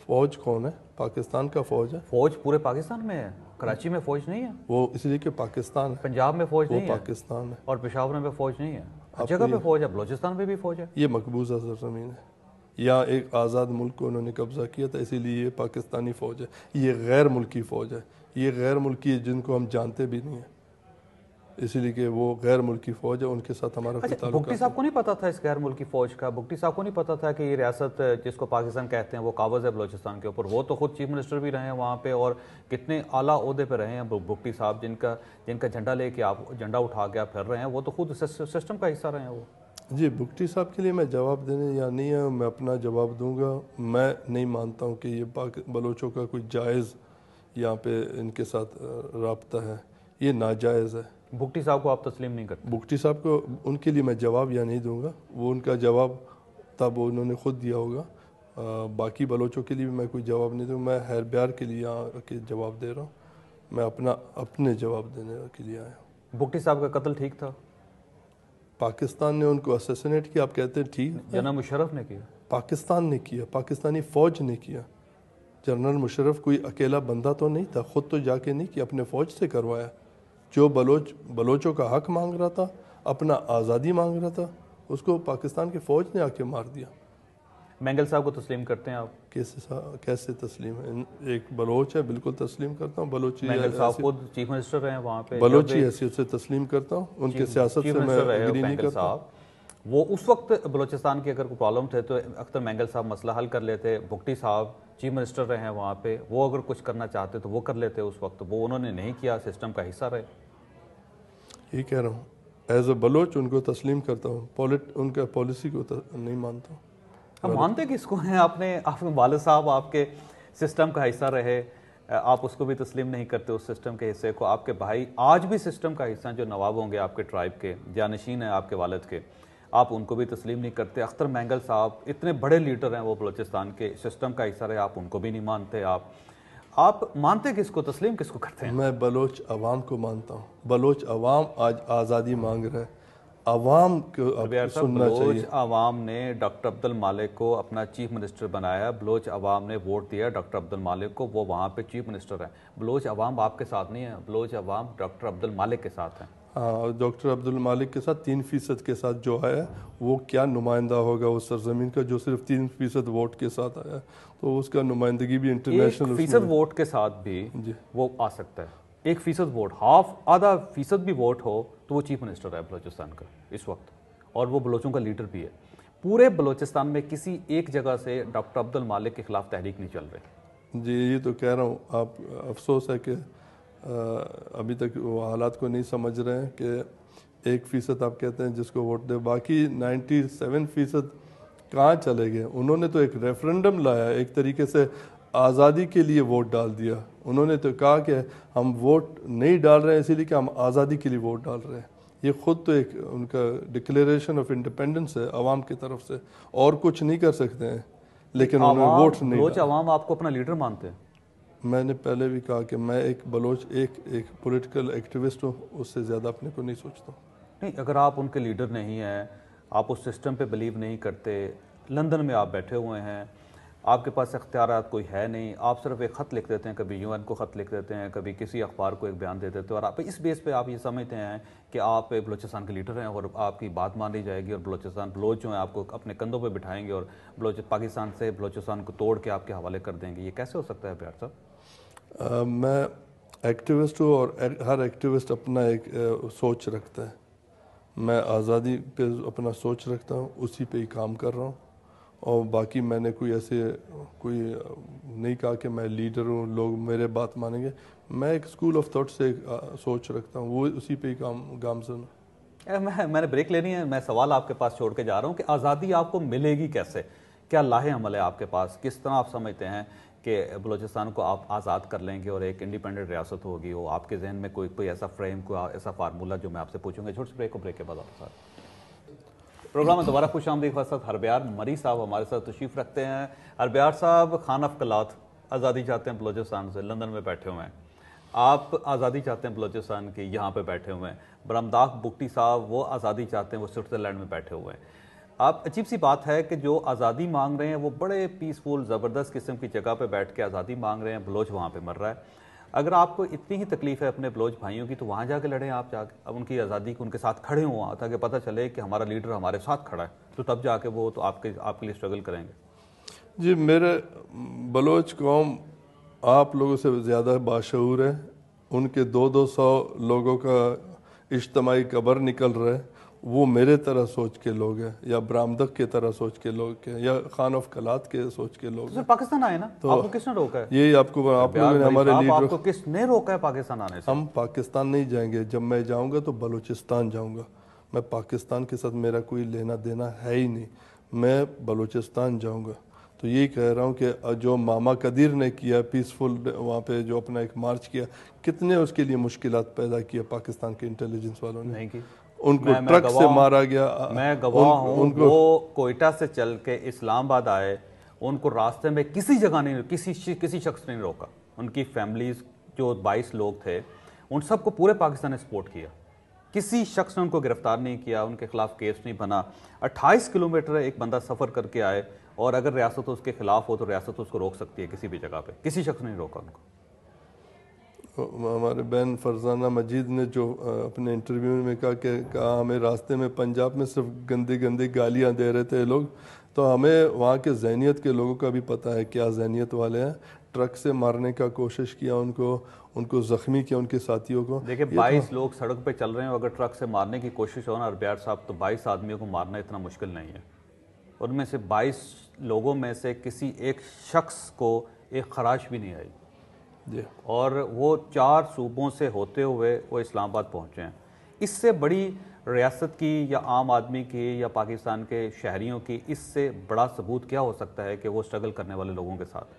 فوج کون ہے؟ پاکستان کا فوج ہے. فوج پورے پاکستان میں ہے, کراچی میں فوج نہیں ہے؟ وہ اس لیے کہ پاکستان ہے. پنجاب میں فوج نہیں ہے؟ وہ پاکستان ہے. اور پشاور میں فوج نہیں ہے؟ ہر جگہ پہ فوج ہے, بلوچستان میں بھی فوج ہے. یہ مقبوضہ سرزمین ہے, یا ایک آزاد ملک کو انہوں نے قبضہ کیا تھا, اسی لیے یہ پاکستانی فوج ہے. یہ غیر ملکی فوج ہے, یہ غیر ملکی جن کو ہم جانتے بھی نہیں ہیں, اسی لیے کہ وہ غیر ملکی فوج ہے, ان کے ساتھ ہمارا کوئی تعلق. بھٹی صاحب کو نہیں پتا تھا اس غیر ملکی فوج کا؟ بھٹی صاحب کو نہیں پتا تھا کہ یہ ریاست جس کو پاکستان کہتے ہیں وہ قابض ہے بلوچستان کے اوپر؟ وہ تو خود چیف منسٹر بھی رہے ہیں وہاں پہ, اور کتنے اعلیٰ عہدے پہ رہے ہیں بھٹی صاحب, جن کا جھنڈا لے کے آپ جھنڈا اٹھا کے آپ پھر رہے ہیں, وہ تو خود سسٹم کا حصہ رہے ہیں وہ. جی بھٹی صاحب کے لیے میں جواب دینے یا نہیں ہے, میں اپنا جواب دوں گا. میں نہیں مانتا ہوں کہ یہ بلوچوں کا کوئی جائز یہاں پہ ان کے ساتھ رابطہ ہے, یہ ناجائز ہے. بھٹی صاحب کو آپ تسلیم نہیں کرتے؟ بھٹی صاحب کو ان کے لیے میں جواب یا نہیں دوں گا, وہ ان کا جواب تب انہوں نے خود دیا ہوگا. باقی بلوچوں کے لیے بھی میں کوئی جواب نہیں دوں. میں ہربیار کے لیے یہاں کے جواب دے رہا ہوں, میں اپنے جواب دینے کے لیے آیا ہوں. بھٹی صاحب کا قتل ٹھیک تھا؟ پاکستان نے ان کو اسیسینیٹ کیا, آپ کہتے ہیں ٹھیک؟ جنرل مشرف نے کیا. پاکستان نے کیا, پاکستانی فوج نے کیا. جنرل مشرف کوئی اکیلا بندہ تو نہیں تھا, خود تو جا کے نہیں کیا, اپنے فوج سے کروایا. جو بلوچوں کا حق مانگ رہا تھا, اپنا آزادی مانگ رہا تھا, اس کو پاکستان کی فوج نے آ کے مار دیا. مینگل صاحب کو تسلیم کرتے ہیں آپ؟ کیسے تسلیم ہے؟ ایک بلوچ ہے, بالکل تسلیم کرتا ہوں. بلوچی مینگل صاحب خود چیف منسٹر رہے ہیں وہاں پہ, بلوچی حیثیت سے تسلیم کرتا ہوں. ان کے سیاست سے میں اگری نہیں کرتا. وہ اس وقت بلوچستان کی اگر کوئی پرابلم تھے تو اختر مینگل صاحب مسئلہ حل کر لیتے. بھٹی صاحب چیف منسٹر رہے ہیں وہاں پہ, وہ اگر کچھ کرنا چاہتے تو وہ کر لیتے اس وقت, وہ انہوں نے نہیں کیا, سسٹم کا حصہ رہے. یہ کہہ رہا ہوں, ایز اے بلوچ ان کو تسلیم کرتا ہوں, ان کا پالیسی کو نہیں مانتا ہوں. ہم مانتے کس کو ہیں؟ آپ کے والد صاحب آپ کے سسٹم کا حصہ رہے, آپ اس کو بھی تسلیم نہیں کرتے اس سسٹم کے حصے کو. آپ کے بھائی آج بھی سسٹم کا حصہ ہیں, جو نواب ہوں گے آپ کے ٹرائب کے, جانشین ہیں آپ کے والد کے, آپ ان کو بھی تسلیم نہیں کرتے. اختر مینگل صاحب اتنے بڑے لیڈر ہیں, وہ بلوچستان کے سسٹم کا حصہ رہے, آپ ان کو بھی نہیں مانتے. آپ مانتے کس کو, تسلیم کس کو کرتے ہیں؟ میں بلوچ عوام کو مانتا ہوں. بلوچ عوام آج آزادی مانگ رہا ہے, عوام کو سننا چاہیے. بلوچ عوام نے ڈاکٹر عبد المالک کو اپنا چیف منسٹر بنایا, بلوچ عوام نے ووٹ دیا ڈاکٹر عبد المالک کو, وہ وہاں پہ چیف منسٹر ہیں. بلوچ عوام آپ کے ساتھ نہیں ہے, بلوچ عوام ڈاکٹر عبد المالک کے ساتھ ہیں. ہاں, ڈاکٹر عبد المالک کے ساتھ 3% کے ساتھ جو ہے وہ کیا نمائندہ ہوگا اس سرزمین کا, جو صرف 3% ووٹ کے ساتھ آیا, تو اس کا نمائندگی بھی انٹرنیشنل 1% ووٹ کے ساتھ بھی وہ آ سکتا ہے. 1% ووٹ, آدھا فیصد بھی ووٹ ہو تو وہ چیف منسٹر ہے بلوچستان کا اس وقت, اور وہ بلوچوں کا لیڈر بھی ہے. پورے بلوچستان میں کسی ایک جگہ سے ڈاکٹر عبد المالک کے خلاف تحریک نہیں چل رہی. جی یہ تو کہہ رہا ہوں, آپ افسوس ہے کہ ابھی تک وہ حالات کو نہیں سمجھ رہے ہیں کہ 1% آپ کہتے ہیں جس کو ووٹ دے, باقی 97% کہاں چلے گئے. انہوں نے تو ایک ریفرنڈم لایا, ایک طریقے سے آزادی کے لیے ووٹ ڈال دیا. انہوں نے تو کہا کہ ہم ووٹ نہیں ڈال رہے ہیں اسی لیے کہ ہم آزادی کے لیے ووٹ ڈال رہے ہیں. یہ خود تو ایک ان کا ڈکلیریشن آف انڈیپینڈنس ہے عوام کی طرف سے, اور کچھ نہیں کر سکتے ہیں, لیکن انہوں نے ووٹ نہیں. بلوچ عوام آپ کو اپنا لیڈر مانتے ہیں؟ میں نے پہلے بھی کہا کہ میں ایک بلوچ ایک پولیٹیکل ایکٹیوسٹ ہوں، اس سے زیادہ اپنے کو نہیں سوچتا ہوں۔ نہیں، اگر آپ ان کے لیڈر نہیں ہیں، آپ اس سسٹم پہ بلیو نہیں کرتے، لندن میں آپ بیٹھے ہوئے ہیں، آپ کے پاس اختیارات کوئی ہے نہیں، آپ صرف ایک خط لکھ دیتے ہیں، کبھی UN کو خط لکھ دیتے ہیں، کبھی کسی اخبار کو ایک بیان دے دیتے ہیں، اور آپ اس بیس پہ آپ یہ سمجھتے ہیں کہ آپ بلوچستان کے لیڈر ہیں اور آپ کی بات مانی جائے گی اور بلوچ جو ہیں آپ کو اپنے کندھوں پہ بٹھائیں گے اور پاکستان سے بلوچستان کو توڑ کے آپ کے حوالے کر دیں گے، یہ کیسے ہو سکتا ہے بیار صاحب؟ میں ایکٹیوسٹ ہوں اور ہر ایکٹیوسٹ اپنا ایک سوچ رکھتا ہے۔ میں آزادی پہ اپنا سوچ رکھتا ہوں، اسی پہ ہی کام کر رہا ہوں، اور باقی میں نے کوئی نہیں کہا کہ میں لیڈر ہوں، لوگ میرے بات مانیں گے۔ میں ایک اسکول آف تھاٹ سے سوچ رکھتا ہوں، وہ اسی پہ ہی گامزن ہوں۔ میں نے بریک لینی ہے، میں سوال آپ کے پاس چھوڑ کے جا رہا ہوں کہ آزادی آپ کو ملے گی کیسے؟ کیا لاہ عمل ہے آپ کے پاس؟ کس طرح آپ سمجھتے ہیں کہ بلوچستان کو آپ آزاد کر لیں گے اور ایک انڈیپینڈنٹ ریاست ہوگی؟ وہ آپ کے ذہن میں کوئی ایسا فریم، کوئی ایسا فارمولہ جو میں آپ سے پوچھوں گا؟ چھوٹے سے بریک کے بعد آپ کے ساتھ پروگرام میں دوبارہ خوش آمدید۔ خاصت ہربیار مری صاحب ہمارے ساتھ تشریف رکھتے ہیں۔ ہربیار صاحب خان آف کلات، آزادی چاہتے ہیں بلوچستان سے، لندن میں بیٹھے ہوئے ہیں۔ آپ آزادی چاہتے ہیں بلوچستان کی، یہاں پہ بیٹھے ہوئے ہیں۔ برامداغ بگٹی صاحب وہ آزادی چاہتے ہیں، وہ سوئٹزرلینڈ میں بیٹھے ہوئے ہیں۔ آپ عجیب سی بات ہے کہ جو آزادی مانگ رہے ہیں وہ بڑے پیسفل زبردست قسم کی جگہ پہ بیٹھ کے آزادی مانگ رہے ہیں، بلوچ وہاں پہ مر رہا ہے۔ اگر آپ کو اتنی ہی تکلیف ہے اپنے بلوچ بھائیوں کی تو وہاں جا کے لڑیں، آپ جا کے اب ان کی آزادی کو ان کے ساتھ کھڑے ہوں تاکہ پتہ چلے کہ ہمارا لیڈر ہمارے ساتھ کھڑا ہے، تو تب جا کے وہ تو آپ کے لیے اسٹرگل کریں گے۔ جی، میرے بلوچ قوم آپ لوگوں سے زیادہ باشعور ہے۔ ان کے 200 لوگوں کا اجتماعی قبر نکل رہا ہے، وہ میرے طرح سوچ کے لوگ ہیں، یا برامدق کے طرح سوچ کے لوگ ہیں، یا خان آف کلات کے سوچ کے لوگ ہیں۔ پاکستان آئے نا، آپ کو کس نے روکا ہے؟ یہی آپ لوگوں نے ہمارے لیڈر، آپ کو کس نے روکا ہے پاکستان آنے سے؟ ہم پاکستان نہیں جائیں گے۔ جب میں جاؤں گا تو بلوچستان جاؤں گا، میں پاکستان کے ساتھ میرا کوئی لینا دینا ہے ہی نہیں، میں بلوچستان جاؤں گا۔ تو یہی کہہ رہا ہوں کہ جو ماما قدیر نے کیا پیسفل وہاں پہ جو اپنا ایک مارچ کیا، کتنے اس کے لیے مشکلات پیدا کیا پاکستان کے انٹیلیجنس والوں نے، نہیں کی، ان کو ٹرک سے مارا گیا۔ میں گواہ ہوں، وہ کوئٹہ سے چل کے اسلام آباد آئے، ان کو راستے میں کسی جگہ نہیں، کسی شخص نے نہیں روکا۔ ان کی فیملیز جو 22 لوگ تھے ان سب کو پورے پاکستان نے سپورٹ کیا، کسی شخص نے ان کو گرفتار نہیں کیا، ان کے خلاف کیس نہیں بنا۔ 28 کلومیٹر ایک بندہ سفر کر کے آئے، اور اگر ریاست اس کے خلاف ہو تو ریاست اس کو روک سکتی ہے کسی بھی جگہ پہ، کسی شخص نے نہیں روکا ان کو۔ ہمارے بہن فرزانہ مجید نے جو اپنے انٹرویو میں کہا ہمیں راستے میں پنجاب میں صرف گندی گالیاں دے رہے تھے لوگ، تو ہمیں وہاں کے ذہنیت کے لوگوں کا بھی پتہ ہے کیا ذہنیت والے ہیں۔ ٹرک سے مارنے کا کوشش کیا، ان کو زخمی کیا، ان کے ساتھیوں کو۔ دیکھیں 22 لوگ سڑک پہ چل رہے ہیں، اگر ٹرک سے مارنے کی کوشش ہو نا ہربیار صاحب، تو 22 آدمیوں کو مارنا اتنا مشکل نہیں ہے۔ ان میں سے 22 لوگوں میں سے کسی ایک شخص کو ایک خراش بھی نہیں آئی، جی، اور وہ 4 صوبوں سے ہوتے ہوئے وہ اسلام آباد پہنچے ہیں۔ اس سے بڑی ریاست کی یا عام آدمی کی یا پاکستان کے شہریوں کی اس سے بڑا ثبوت کیا ہو سکتا ہے کہ وہ اسٹرگل کرنے والے لوگوں کے ساتھ؟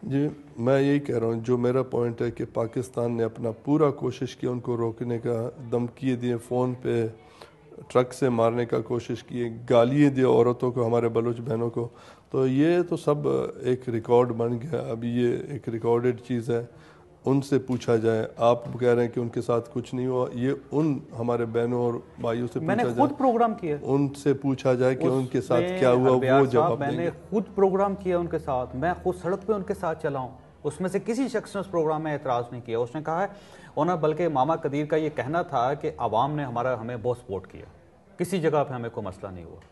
جی، میں یہی کہہ رہا ہوں، جو میرا پوائنٹ ہے کہ پاکستان نے اپنا پورا کوشش کی ان کو روکنے کا، دھمکی دیے، فون پہ ٹرک سے مارنے کا کوشش کی، گالیاں دی عورتوں کو، ہمارے بلوچ بہنوں کو، تو یہ تو سب ایک ریکارڈ بن گیا۔ ابھی یہ ایک ریکارڈڈ چیز ہے، ان سے پوچھا جائے۔ آپ کہہ رہے ہیں کہ ان کے ساتھ کچھ نہیں ہوا، یہ ان ہمارے بہنوں اور بھائیوں سے میں نے پوچھا خود جائے، پروگرام کیا، ان سے پوچھا جائے کہ ان کے ساتھ کیا ہوا، وہ جواب میں دیں نے گے۔ خود پروگرام کیا ان کے ساتھ، میں خود سڑک پہ ان کے ساتھ چلا ہوں، اس میں سے کسی شخص نے اس پروگرام میں اعتراض نہیں کیا۔ اس نے کہا ہے انہوں نے، بلکہ ماما قدیر کا یہ کہنا تھا کہ عوام نے ہمیں بہت سپورٹ کیا، کسی جگہ پہ ہمیں کوئی مسئلہ نہیں ہوا۔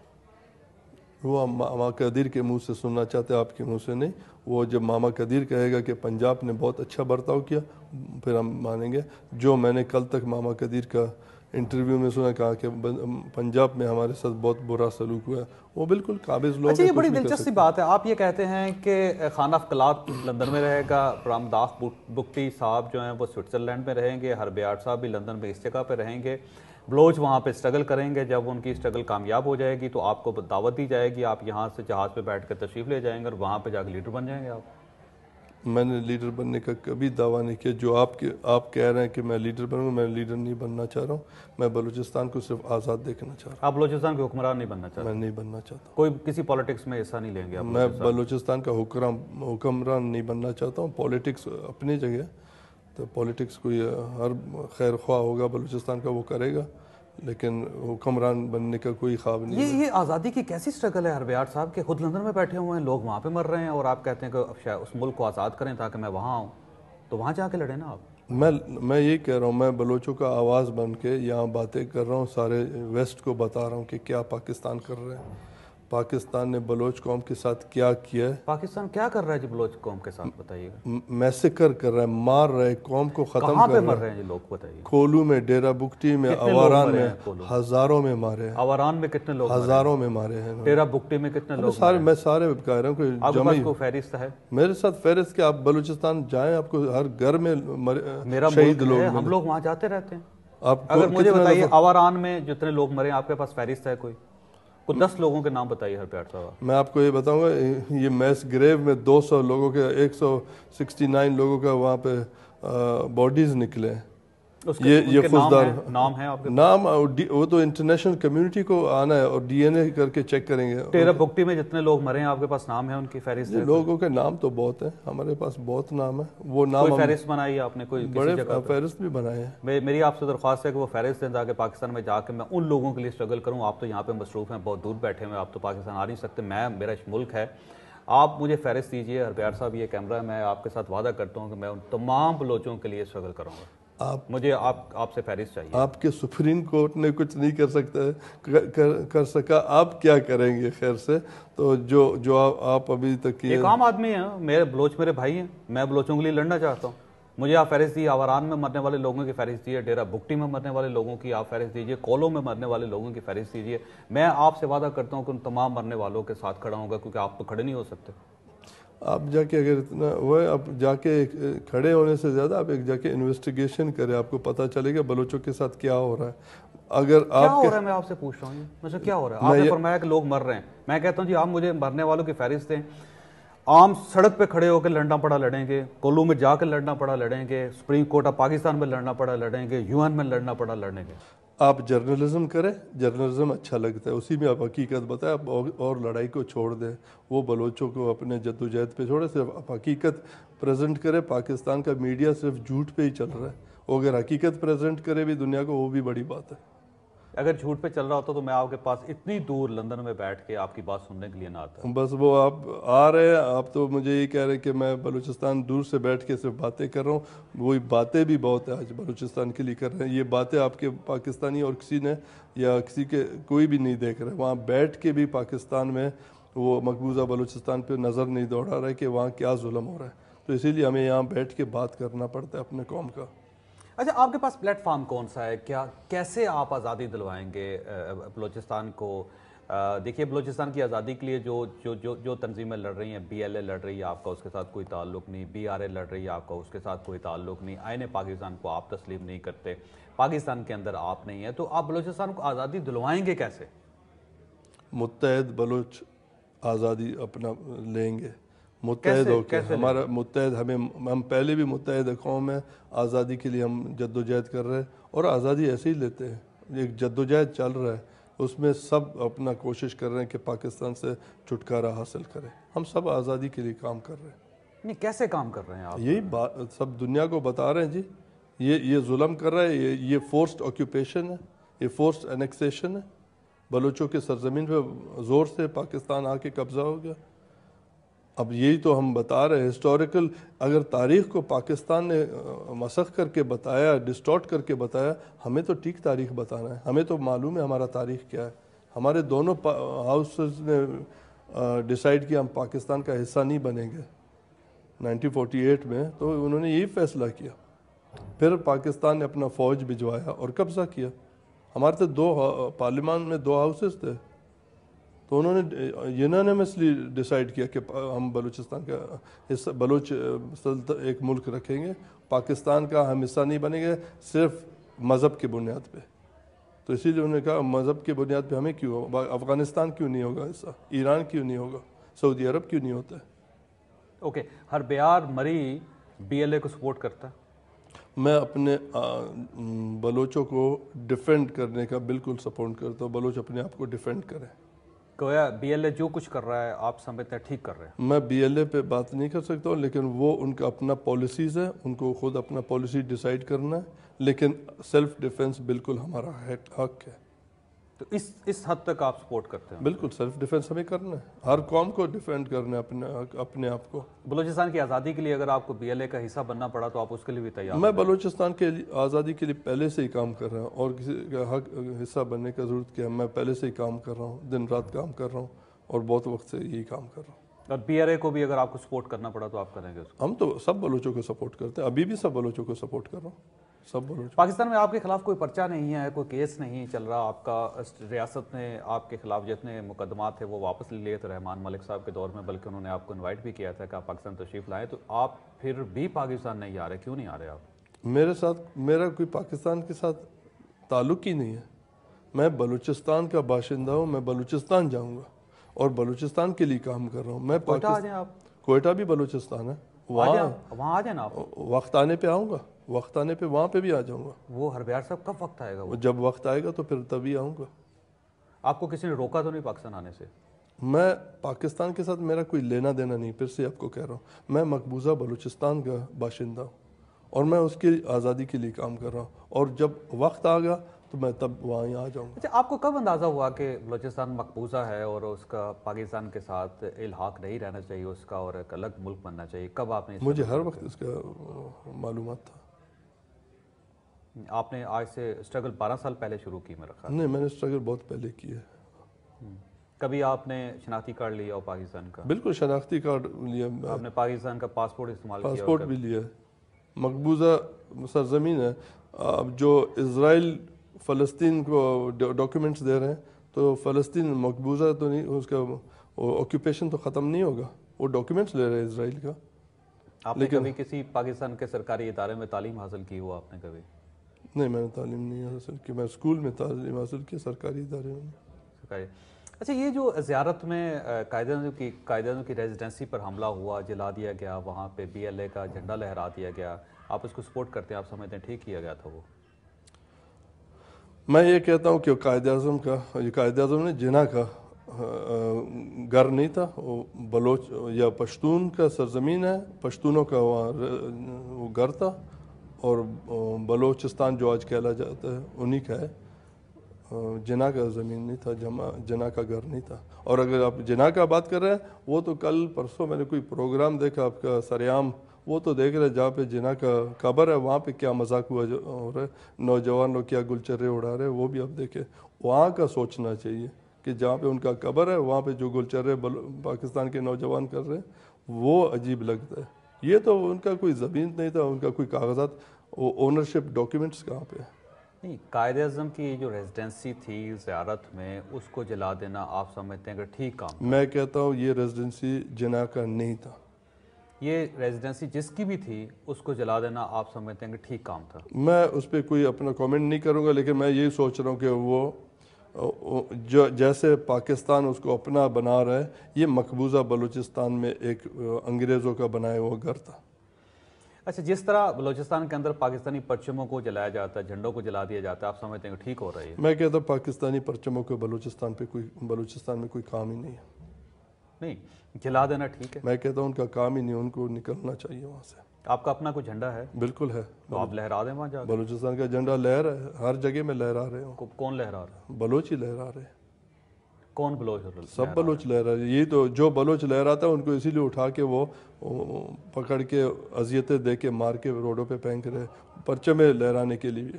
وہ ماما قدیر کے منہ سے سننا چاہتے ہیں، آپ کے منہ سے نہیں۔ وہ جب ماما قدیر کہے گا کہ پنجاب نے بہت اچھا برتاؤ کیا، پھر ہم مانیں گے۔ جو میں نے کل تک ماما قدیر کا انٹرویو میں سنا، کہا کہ پنجاب میں ہمارے ساتھ بہت برا سلوک ہوا ہے، وہ بالکل قابض لوگ ہیں۔ اچھا، یہ بڑی دلچسپ بات ہے، آپ یہ کہتے ہیں کہ خان آف کلات لندن میں رہے گا، برامداغ بگٹی صاحب جو ہیں وہ سوئٹزرلینڈ میں رہیں گے، ہربیار صاحب بھی لندن میں اس جگہ پہ رہیں گے، بلوچ وہاں پہ اسٹرگل کریں گے۔ جب ان کی اسٹرگل کامیاب ہو جائے گی تو آپ کو دعوت دی جائے گی، آپ یہاں سے جہاز پہ بیٹھ کر تشریف لے جائیں گے اور وہاں پہ جا کے لیڈر بن جائیں گے آپ۔ میں نے لیڈر بننے کا کبھی دعویٰ نہیں کیا. جو آپ کہہ رہے ہیں کہ میں لیڈر بنوں گا, میں لیڈر نہیں بننا چاہ رہا ہوں. میں بلوچستان کو صرف آزاد دیکھنا چاہ رہا آپ بلوچستان کے حکمران نہیں بننا ہوں. چاہتے؟ میں نہیں بننا چاہتا. کوئی کسی پالیٹکس میں حصہ نہیں لیں گے آپ؟ میں بلوچستان کا حکمران نہیں بننا چاہتا ہوں. پالیٹکس اپنی جگہ, تو پالیٹکس کوئی ہر خیر خواہ ہوگا بلوچستان کا وہ کرے گا, لیکن حکمران بننے کا کوئی خواب نہیں ہے. یہ آزادی کی کیسی سٹرگل ہے ہربیار صاحب کہ خود لندن میں بیٹھے ہوئے ہیں, لوگ وہاں پہ مر رہے ہیں اور آپ کہتے ہیں کہ اس ملک کو آزاد کریں تاکہ میں وہاں آؤں, تو وہاں جا کے لڑیں نا آپ. میں یہ کہہ رہا ہوں, میں بلوچوں کا آواز بن کے یہاں باتیں کر رہا ہوں, سارے ویسٹ کو بتا رہا ہوں کہ کیا پاکستان کر رہے ہیں, پاکستان نے بلوچ قوم کے ساتھ کیا کیا ہے. پاکستان کیا کر رہا ہے جی بلوچ قوم کے ساتھ, بتائیے گا. میسیکر کر رہا ہے, مار رہا ہے, قوم کو ختم کہاں پہ کر مر رہا رہے ہے. ہیں جی لوگ, بتائیے. کھولو میں, ڈیرہ بگٹی میں, کتنے لوگ آواران مرے میں ہیں کھولو؟ ہزاروں میں مارے ہیں. آواران میں کتنے لوگ مرے ہیں؟ ہزاروں میں مارے ہیں. ڈیرہ بگٹی میں کتنے لوگ سارے میں سارے کہہ رہا ہوں کہ آپ کے جمع پاس کوئی فہرست ہے؟ میرے ساتھ فہرست کہ آپ بلوچستان جائیں, آپ کو ہر گھر میں میرا شہید ملک لوگ ہے, ملیں. ہم لوگ وہاں جاتے رہتے ہیں. آپ اگر مجھے بتائیے آواران میں جتنے لوگ مرے ہیں آپ کے پاس فہرست ہے کوئی 10 لوگوں کے نام بتائیے ہربیار صاحب. میں آپ کو یہ بتاؤں گا, یہ میس گریو میں 200 لوگوں کے 169 لوگوں کا وہاں پہ باڈیز نکلے ہیں. یہ فوجدار نام ہے آپ کے نام, وہ تو انٹرنیشنل کمیونٹی کو آنا ہے اور ڈی این اے کر کے چیک کریں گے. ڈیرہ بگٹی میں جتنے لوگ مرے ہیں آپ کے پاس نام ہے ان کی فہرست ہے؟ لوگوں کے نام تو بہت ہیں, ہمارے پاس بہت نام ہے. وہ نام کوئی فہرست بنائی ہے آپ نے کوئی بڑے کسی جگہ؟ فہرست بھی بنائے ہیں. میری آپ سے درخواست ہے کہ وہ فہرست دیں تاکہ پاکستان میں جا کے میں ان لوگوں کے لیے اسٹرگل کروں. آپ تو یہاں پہ مصروف ہیں, بہت دور بیٹھے ہوئے, آپ تو پاکستان آ نہیں سکتے. میرا ملک ہے, آپ مجھے فہرست دیجئے. ہربیار صاحب یہ کیمرہ ہے, میں آپ کے ساتھ وعدہ کرتا ہوں کہ میں ان تمام بلوچوں کے لیے اسٹرگل کروں گا. مجھے آپ سے فہرست چاہیے. آپ کے سپریم کورٹ نے کچھ نہیں کر سکتا کر سکا, آپ کیا کریں گے خیر سے؟ تو جو آپ ابھی تک ایک عام آدمی ہیں, میرے بلوچ میرے بھائی ہیں, میں بلوچوں کے لیے لڑنا چاہتا ہوں. مجھے آپ فہرست دیجیے, آواران میں مرنے والے لوگوں کی فہرست دیجیے, ڈیرہ بگٹی میں مرنے والے لوگوں کی آپ فہرست دیجیے, کولو میں مرنے والے لوگوں کی فہرست دیجیے. میں آپ سے وعدہ کرتا ہوں کہ ان تمام مرنے والوں کے ساتھ کھڑا ہوں گا, کیونکہ آپ تو کھڑے نہیں ہو سکتے. آپ جا کے اگر اتنا وہ ہے, آپ جا کے کھڑے ہونے سے زیادہ آپ ایک جا کے انویسٹیگیشن کریں, آپ کو پتہ چلے گا بلوچوں کے ساتھ کیا ہو رہا ہے. اگر کیا ہو رہا ہے میں آپ سے پوچھ رہا ہوں, مجھے کیا ہو رہا ہے؟ آپ نے فرمایا کہ لوگ مر رہے ہیں. میں کہتا ہوں جی آپ مجھے مرنے والوں کی فہرست دیں. عام سڑک پہ کھڑے ہو کے لڑنا پڑا لڑیں گے, کولو میں جا کے لڑنا پڑا لڑیں گے, سپریم کورٹ آف پاکستان میں لڑنا پڑا لڑیں گے, UN میں لڑنا پڑا لڑیں گے. آپ جرنلزم کریں, جرنلزم اچھا لگتا ہے, اسی میں آپ حقیقت بتائیں. آپ اور لڑائی کو چھوڑ دیں, وہ بلوچوں کو اپنے جدوجہد پہ چھوڑیں, صرف آپ حقیقت پریزنٹ کریں. پاکستان کا میڈیا صرف جھوٹ پہ ہی چل رہا ہے, وہ اگر حقیقت پریزنٹ کرے بھی دنیا کو, وہ بھی بڑی بات ہے. اگر جھوٹ پہ چل رہا ہوتا تو میں آپ کے پاس اتنی دور لندن میں بیٹھ کے آپ کی بات سننے کے لیے نہ آتا. بس وہ آپ آ رہے ہیں, آپ تو مجھے یہ کہہ رہے ہیں کہ میں بلوچستان دور سے بیٹھ کے صرف باتیں کر رہا ہوں. وہی باتیں بھی بہت ہیں آج بلوچستان کے لیے کر رہے ہیں. یہ باتیں آپ کے پاکستانی اور کسی نے یا کسی کے کوئی بھی نہیں دیکھ رہا ہے. وہاں بیٹھ کے بھی پاکستان میں وہ مقبوضہ بلوچستان پہ نظر نہیں دوڑا رہا ہے کہ وہاں کیا ظلم ہو رہا ہے. تو اسی لیے ہمیں یہاں بیٹھ کے بات کرنا پڑتا ہے اپنے قوم کا. اچھا, آپ کے پاس پلیٹ فارم کون سا ہے؟ کیسے آپ آزادی دلوائیں گے بلوچستان کو؟ دیکھیے بلوچستان کی آزادی کے لیے جو تنظیمیں لڑ رہی ہیں, BLA لڑ رہی ہے, آپ کا اس کے ساتھ کوئی تعلق نہیں. BRA لڑ رہی ہے, آپ کا اس کے ساتھ کوئی تعلق نہیں. آئین پاکستان کو آپ تسلیم نہیں کرتے, پاکستان کے اندر آپ نہیں ہیں, تو آپ بلوچستان کو آزادی دلوائیں گے کیسے؟ متحد بلوچ آزادی اپنا لیں گے, متحد ہو کے. ہمارا متحد, ہم پہلے بھی متحد قوم ہے, آزادی کے لیے ہم جدوجہد کر رہے ہیں اور آزادی ایسے ہی لیتے ہیں. ایک جدوجہد چل رہا ہے, اس میں سب اپنا کوشش کر رہے ہیں کہ پاکستان سے چھٹکارا حاصل کریں. ہم سب آزادی کے لیے کام کر رہے ہیں. نہیں, کیسے کام کر رہے ہیں آپ؟ یہی بات سب دنیا کو بتا رہے ہیں جی. یہ ظلم کر رہا ہے, یہ فورسڈ آکیوپیشن ہے, یہ فورسڈ انیکسیشن ہے. بلوچوں کے سرزمین پہ زور سے پاکستان آ کے قبضہ ہو گیا. اب یہی تو ہم بتا رہے ہیں ہسٹوریکل. اگر تاریخ کو پاکستان نے مسخ کر کے بتایا, ڈسٹارٹ کر کے بتایا, ہمیں تو ٹھیک تاریخ بتانا ہے. ہمیں تو معلوم ہے ہمارا تاریخ کیا ہے. ہمارے دونوں ہاؤسز نے ڈیسائیڈ کیا ہم پاکستان کا حصہ نہیں بنیں گے 1948 میں, تو انہوں نے یہی فیصلہ کیا. پھر پاکستان نے اپنا فوج بھجوایا اور قبضہ کیا. ہمارے تو 2 پارلیمان میں 2 ہاؤسز تھے, تو انہوں نے یونانیمسلی ڈیسائیڈ کیا کہ ہم بلوچستان کا حصہ, بلوچ ایک ملک رکھیں گے, پاکستان کا ہم حصہ نہیں بنیں گے صرف مذہب کی بنیاد پہ. تو اسی لیے انہوں نے کہا مذہب کی بنیاد پہ ہمیں کیوں, افغانستان کیوں نہیں ہوگا حصہ, ایران کیوں نہیں ہوگا, سعودی عرب کیوں نہیں ہوتا ہے. اوکے، ہربیار مری بی ایل اے کو سپورٹ کرتا ہے؟ میں اپنے بلوچوں کو ڈیفینڈ کرنے کا بالکل سپورٹ کرتا ہوں. بلوچ اپنے آپ کو ڈیفینڈ کریں. گویا بی ایل اے جو کچھ کر رہا ہے آپ سمجھتے ہیں ٹھیک کر رہے ہیں؟ میں بی ایل اے پہ بات نہیں کر سکتا ہوں، لیکن وہ ان کا اپنا پالیسیز ہے، ان کو خود اپنا پالیسی ڈیسائیڈ کرنا ہے، لیکن سیلف ڈیفense بالکل ہمارا حق ہے. تو اس حد تک آپ سپورٹ کرتے ہیں؟ بالکل سیلف ڈیفense ہمیں کرنا ہے، ہر قوم کو ڈیفینڈ کرنا ہے اپنے آپ کو. بلوچستان کی آزادی کے لیے اگر آپ کو بی ایل اے کا حصہ بننا پڑا تو آپ اس کے لیے بھی تیار؟ میں بلوچستان کے آزادی کے لیے پہلے سے ہی کام کر رہا ہوں، اور کسی کا حق حصہ بننے کا ضرورت کیا ہے. میں پہلے سے ہی کام کر رہا ہوں، دن رات کام کر رہا ہوں، اور بہت وقت سے یہی کام کر رہا ہوں. اور بی ایل اے کو بھی اگر آپ کو سپورٹ کرنا پڑا تو آپ کریں گے اس کو؟ ہم تو سب بلوچوں کو سپورٹ کرتے ہیں، ابھی بھی سب بلوچوں کو سپورٹ کر رہا ہوں، سب بلوچ. پاکستان میں آپ کے خلاف کوئی پرچہ نہیں ہے، کوئی کیس نہیں چل رہا آپ کا؟ ریاست نے آپ کے خلاف جتنے مقدمات تھے وہ واپس لے لیے تھے رحمان ملک صاحب کے دور میں، بلکہ انہوں نے آپ کو انوائٹ بھی کیا تھا کہ آپ پاکستان تشریف لائیں، تو آپ پھر بھی پاکستان نہیں آ رہے، کیوں نہیں آ رہے آپ؟ میرا کوئی پاکستان کے ساتھ تعلق ہی نہیں ہے. میں بلوچستان کا باشندہ ہوں، میں بلوچستان جاؤں گا اور بلوچستان کے لیے کام کر رہا ہوں. میں کوئٹہ آ جائیں آپ، کوئٹہ بھی بلوچستان ہے، وہاں آ جائیں نا آپ. وقت آنے پہ آؤں گا، وقت آنے پہ وہاں پہ بھی آ جاؤں گا. وہ ہربیار صاحب کب وقت آئے گا؟ وہ جب وقت آئے گا تو پھر تبھی آؤں گا. آپ کو کسی نے روکا تو نہیں پاکستان آنے سے؟ میں پاکستان کے ساتھ میرا کوئی لینا دینا نہیں، پھر سے آپ کو کہہ رہا ہوں، میں مقبوضہ بلوچستان کا باشندہ ہوں اور میں اس کی آزادی کے لیے کام کر رہا ہوں، اور جب وقت آ گا تو میں تب وہاں آ جاؤں گا. اچھا، آپ کو کب اندازہ ہوا کہ بلوچستان مقبوضہ ہے اور اس کا پاکستان کے ساتھ الحاق نہیں رہنا چاہیے اس کا، اور ایک الگ ملک بننا چاہیے؟ کب آپ نے مجھے ہر وقت اس کا معلومات تھا. آپ نے آج سے اسٹرگل 12 سال پہلے شروع کی میں رکھا؟ نہیں، میں نے اسٹرگل بہت پہلے کی ہے. کبھی آپ نے شناختی کارڈ لیا ہو پاکستان کا؟ بالکل شناختی کارڈ لیا، آپ نے پاکستان کا پاسپورٹ استعمال کیا؟ پاسپورٹ بھی لیا ہے. مقبوضہ سرزمین ہے. اب جو اسرائیل فلسطین کو ڈاکیومنٹس دے رہے ہیں، تو فلسطین مقبوضہ تو نہیں، اس کا آکوپیشن تو ختم نہیں ہوگا، وہ ڈاکیومنٹس لے رہے ہیں اسرائیل کا. آپ نے کبھی کسی پاکستان کے سرکاری ادارے میں تعلیم حاصل کی ہو آپ نے کبھی؟ نہیں، میں نے تعلیم نہیں حاصل کی. میں اسکول میں تعلیم حاصل کی، سرکاری ادارے میں. اچھا، یہ جو زیارت میں قائد اعظم کی ریزیڈنسی پر حملہ ہوا، جلا دیا گیا، وہاں پہ بی ایل اے کا جھنڈا لہرا دیا گیا، آپ اس کو سپورٹ کرتے ہیں؟ آپ سمجھتے ہیں ٹھیک کیا گیا تھا وہ؟ میں یہ کہتا ہوں کہ قائد اعظم نے جناح کا گھر نہیں تھا، وہ بلوچ یا پشتون کا سرزمین ہے، پشتونوں کا وہاں وہ گھر تھا، اور بلوچستان جو آج کہلا جاتا ہے انہی کا ہے. جناح کا زمین نہیں تھا، جناح کا گھر نہیں تھا. اور اگر آپ جناح کا بات کر رہے ہیں، وہ تو کل پرسوں میں نے کوئی پروگرام دیکھا آپ کا سریام، وہ تو دیکھ رہے جہاں پہ جناح کا قبر ہے وہاں پہ کیا مذاق ہوا ہو رہا ہے، نوجوان لوگ کیا گلچرے اڑا رہے ہیں، وہ بھی آپ دیکھیں. وہاں کا سوچنا چاہیے کہ جہاں پہ ان کا قبر ہے وہاں پہ جو گلچرے پاکستان کے نوجوان کر رہے ہیں وہ عجیب لگتا ہے. یہ تو ان کا کوئی زمین نہیں تھا، ان کا کوئی کاغذات، اونرشپ ڈاکیومنٹس کہاں پہ ہے؟ نہیں، قائد اعظم کی جو ریزیڈنسی تھی زیارت میں، اس کو جلا دینا آپ سمجھتے ہیں کہ ٹھیک کام؟ میں کہتا ہوں یہ ریزیڈنسی جناح کا نہیں تھا. یہ ریزیڈنسی جس کی بھی تھی اس کو جلا دینا آپ سمجھتے ہیں کہ ٹھیک کام تھا؟ میں اس پہ کوئی اپنا کامنٹ نہیں کروں گا، لیکن میں یہی سوچ رہا ہوں کہ وہ جیسے پاکستان اس کو اپنا بنا رہا ہے، یہ مقبوضہ بلوچستان میں ایک انگریزوں کا بنایا ہوا گھر تھا. اچھا، جس طرح بلوچستان کے اندر پاکستانی پرچموں کو جلایا جاتا ہے، جھنڈوں کو جلا دیا جاتا ہے، آپ سمجھتے ہیں کہ ٹھیک ہو رہا ہے؟ میں کہتا ہوں پاکستانی پرچموں کو بلوچستان میں کوئی کام ہی نہیں ہے. نہیں، جلا دینا ٹھیک ہے؟ میں کہتا ہوں ان کا کام ہی نہیں، ان کو نکلنا چاہیے وہاں سے. آپ کا اپنا کوئی جھنڈا ہے؟ بالکل ہے. تو آپ لہرا دیں وہاں جا کے. بلوچستان کا جھنڈا لہرا ہے، ہر جگہ میں لہرا رہے ہوں. کون لہرا رہا ہے؟ بلوچ ہی لہرا رہے ہیں. کون بلوچ؟ سب بلوچ لہرا رہے. یہ تو جو بلوچ لہراتا ہے ان کو اسی لیے اٹھا کے وہ پکڑ کے اذیتیں دے کے مار کے روڈوں پہ پھینک رہے پرچمیں لہرانے کے لیے.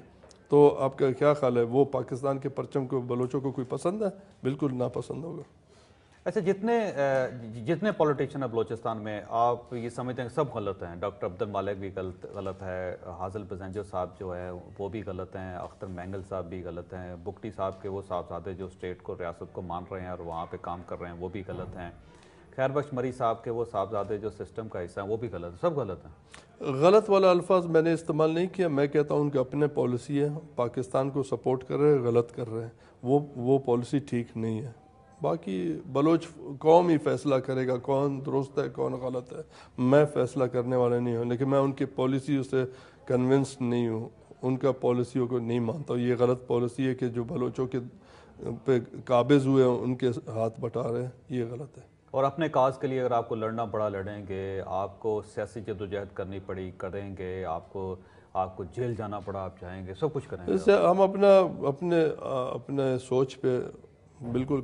تو آپ کا کیا خیال ہے، وہ پاکستان کے پرچم کو بلوچوں کو کوئی پسند ہے؟ بالکل ناپسند ہوگا. اچھا، جتنے پولیٹیشین ہیں بلوچستان میں، آپ یہ سمجھتے ہیں کہ سب غلط ہیں؟ ڈاکٹر عبد المالک بھی غلط ہے، حاصل بزنجو صاحب جو ہے وہ بھی غلط ہیں، اختر مینگل صاحب بھی غلط ہیں، بگٹی صاحب کے وہ صاحبزادے جو اسٹیٹ کو، ریاست کو مان رہے ہیں اور وہاں پہ کام کر رہے ہیں وہ بھی غلط ہیں، خیر بخش مری صاحب کے وہ صاحبزادے جو سسٹم کا حصہ ہیں وہ بھی غلط ہیں، سب غلط ہیں؟ غلط والا الفاظ میں نے استعمال نہیں کیا. میں کہتا ہوں ان کے اپنے پالیسی ہے، پاکستان کو سپورٹ کر رہے ہیں، غلط کر رہے ہیں، وہ پالیسی ٹھیک نہیں ہے. باقی بلوچ قوم ہی فیصلہ کرے گا کون درست ہے کون غلط ہے. میں فیصلہ کرنے والا نہیں ہوں, لیکن میں ان کی پالیسیوں سے کنونس نہیں ہوں, ان کا پالیسیوں کو نہیں مانتا ہوں. یہ غلط پالیسی ہے کہ جو بلوچوں کے پہ قابض ہوئے ہیں ان کے ہاتھ بٹا رہے ہیں, یہ غلط ہے. اور اپنے کاز کے لیے اگر آپ کو لڑنا پڑا لڑیں گے, آپ کو سیاسی جدوجہد کرنی پڑی کریں گے, آپ کو جیل جانا پڑا آپ جائیں گے, سب کچھ کریں گے. اس سے ہم اپنے سوچ پہ بالکل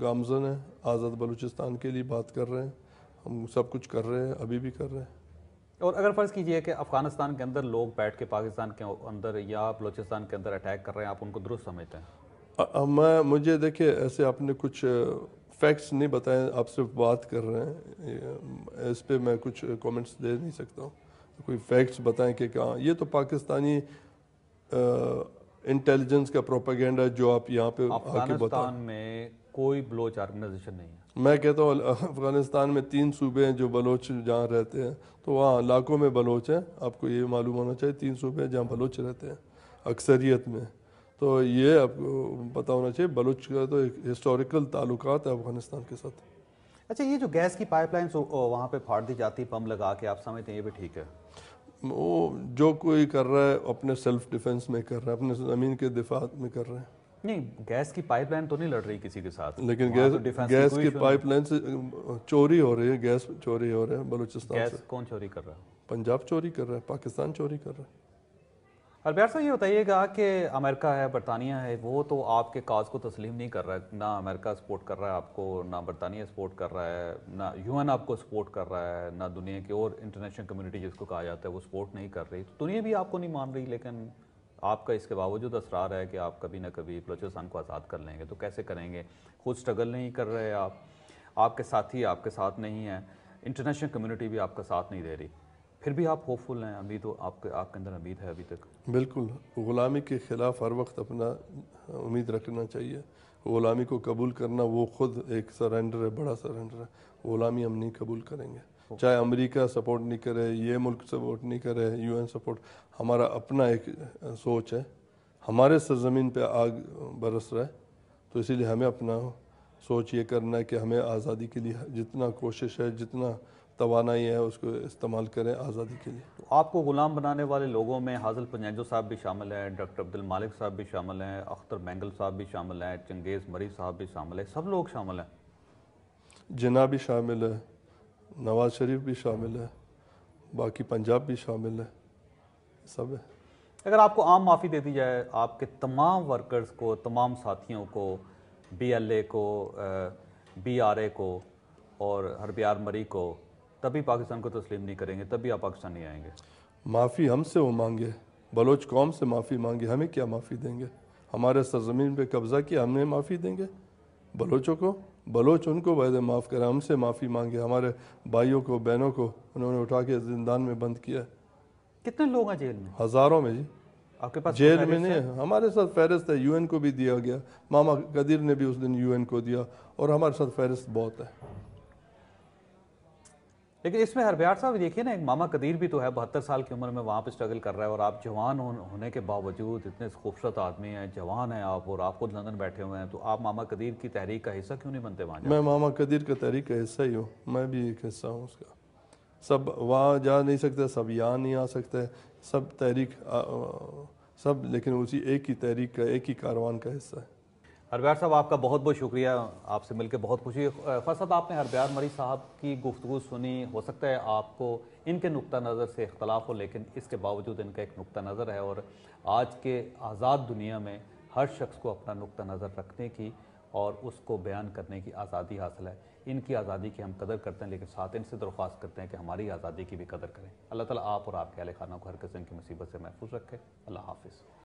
گامزن ہیں. آزاد بلوچستان کے لیے بات کر رہے ہیں, ہم سب کچھ کر رہے ہیں, ابھی بھی کر رہے ہیں. اور اگر فرض کیجئے کہ افغانستان کے اندر لوگ بیٹھ کے پاکستان کے اندر یا بلوچستان کے اندر اٹیک کر رہے ہیں, آپ ان کو درست سمجھتے ہیں؟ مجھے دیکھیں ایسے آپ نے کچھ فیکٹس نہیں بتائے, آپ صرف بات کر رہے ہیں, اس پہ میں کچھ کومنٹس دے نہیں سکتا ہوں. کوئی فیکٹس بتائیں کہ کہاں. یہ تو پاکستانی انٹیلیجنس کا پروپیگنڈا ہے جو آپ یہاں پہ آ کے بتائیں. افغانستان میں کوئی بلوچ آرگنائزیشن نہیں ہے. میں کہتا ہوں افغانستان میں 3 صوبے ہیں جو بلوچ جہاں رہتے ہیں, تو وہاں علاقوں میں بلوچ ہیں. آپ کو یہ معلوم ہونا چاہیے 3 صوبے ہیں جہاں بلوچ رہتے ہیں اکثریت میں. تو یہ آپ کو پتہ ہونا چاہیے, بلوچ کا تو ایک ہسٹوریکل تعلقات ہے افغانستان کے ساتھ. اچھا, یہ جو گیس کی پائپ لائنس وہاں پہ پھاڑ دی جاتی پمپ لگا کے, آپ سمجھتے ہیں یہ بھی ٹھیک ہے؟ وہ جو کوئی کر رہا ہے اپنے سیلف ڈیفنس میں کر رہا ہے, اپنے زمین کے دفاع میں کر رہے ہیں. نہیں, گیس کی پائپ لائن تو نہیں لڑ رہی کسی کے ساتھ, لیکن وہاں تو ڈیفنس گیس کوئی کی ایشو پائپ لائن سے چوری ہو رہی ہے, گیس چوری ہو رہا ہے بلوچستان سے. گیس کون چوری کر رہا ہے؟ پنجاب چوری کر رہا ہے, پاکستان چوری کر رہا ہے. البیار صاحب یہ بتائیے گا کہ امریکہ ہے, برطانیہ ہے, وہ تو آپ کے کاز کو تسلیم نہیں کر رہا ہے. نہ امریکہ سپورٹ کر رہا ہے آپ کو, نہ برطانیہ سپورٹ کر رہا ہے, نہ یو این آپ کو سپورٹ کر رہا ہے, نہ دنیا کی اور انٹرنیشنل کمیونٹی جس کو کہا جاتا ہے وہ سپورٹ نہیں کر رہی. تو دنیا بھی آپ کو نہیں مان رہی, لیکن آپ کا اس کے باوجود اصرار ہے کہ آپ کبھی نہ کبھی بلوچستان کو آزاد کر لیں گے. تو کیسے کریں گے؟ خود سٹرگل نہیں کر رہے آپ کے ساتھی آپ کے ساتھ نہیں ہیں, انٹرنیشنل کمیونٹی بھی آپ کا ساتھ نہیں دے رہی, پھر بھی آپ ہوپ فل ہیں, ابھی تو آپ کے اندر امید ہے ابھی تک؟ بالکل, غلامی کے خلاف ہر وقت اپنا امید رکھنا چاہیے. غلامی کو قبول کرنا وہ خود ایک سرنڈر ہے, بڑا سرنڈر ہے. غلامی ہم نہیں قبول کریں گے, چاہے امریکہ سپورٹ نہیں کرے, یہ ملک سپورٹ نہیں کرے, یو این سپورٹ. ہمارا اپنا ایک سوچ ہے, ہمارے سرزمین پہ آگ برس رہا ہے, تو اسی لیے ہمیں اپنا سوچ یہ کرنا ہے کہ ہمیں آزادی کے لیے جتنا کوشش ہے, جتنا توانائی ہے, اس کو استعمال کریں آزادی کے لیے. تو آپ کو غلام بنانے والے لوگوں میں حاصل پنجو صاحب بھی شامل ہیں, ڈاکٹر عبد المالک صاحب بھی شامل ہیں, اختر مینگل صاحب بھی شامل ہیں, چنگیز مری صاحب بھی شامل ہیں, سب لوگ شامل ہیں. جناح بھی شامل ہے, نواز شریف بھی شامل ہے, باقی پنجاب بھی شامل ہے, سب ہے. اگر آپ کو عام معافی دے دی جائے آپ کے تمام ورکرز کو, تمام ساتھیوں کو, بی ایل اے کو, بی آر اے کو اور ہربیار مری کو, تبھی پاکستان کو تسلیم نہیں کریں گے, تبھی آپ پاکستان نہیں آئیں گے؟ معافی ہم سے وہ مانگے, بلوچ قوم سے معافی مانگے, ہمیں کیا معافی دیں گے؟ ہمارے سرزمین پہ قبضہ کیا, ہم نے معافی دیں گے بلوچوں کو؟ بلوچ ان کو وعدے معاف کریں, ہم سے معافی مانگے. ہمارے بھائیوں کو بہنوں کو انہوں نے اٹھا کے زندان میں بند کیا. کتنے لوگ ہیں جیل میں؟ ہزاروں میں جی. آپ کے پاس جیل میں نہیں ہے, ہمارے ساتھ فہرست ہے, یو این کو بھی دیا گیا, ماما قدیر نے بھی اس دن یو این کو دیا, اور ہمارے ساتھ فہرست بہت ہے. لیکن اس میں ہربیار صاحب دیکھیے نا, ایک ماما قدیر بھی تو ہے, 72 سال کی عمر میں وہاں پہ سٹرگل کر رہا ہے, اور آپ جوان ہونے کے باوجود اتنے خوبصورت آدمی ہیں, جوان ہیں آپ, اور آپ خود لندن بیٹھے ہوئے ہیں, تو آپ ماما قدیر کی تحریک کا حصہ کیوں نہیں بنتے وہاں جا؟ میں ماما قدیر کا تحریک کا حصہ ہی ہوں, میں بھی ایک حصہ ہوں اس کا. سب وہاں جا نہیں سکتے, سب یہاں نہیں آ سکتے, سب تحریک سب لیکن اسی ایک ہی تحریک کا, ایک ہی کاروان کا حصہ ہے. ہربیار صاحب آپ کا بہت بہت شکریہ, آپ سے مل کے بہت خوشی. فرض صاحب آپ نے ہربیار مری صاحب کی گفتگو سنی, ہو سکتا ہے آپ کو ان کے نقطہ نظر سے اختلاف ہو, لیکن اس کے باوجود ان کا ایک نقطہ نظر ہے, اور آج کے آزاد دنیا میں ہر شخص کو اپنا نقطہ نظر رکھنے کی اور اس کو بیان کرنے کی آزادی حاصل ہے. ان کی آزادی کی ہم قدر کرتے ہیں, لیکن ساتھ ان سے درخواست کرتے ہیں کہ ہماری آزادی کی بھی قدر کریں. اللہ تعالیٰ آپ اور آپ کے اہل خانہ کو ہر قسم کی مصیبت سے محفوظ رکھے. اللہ حافظ.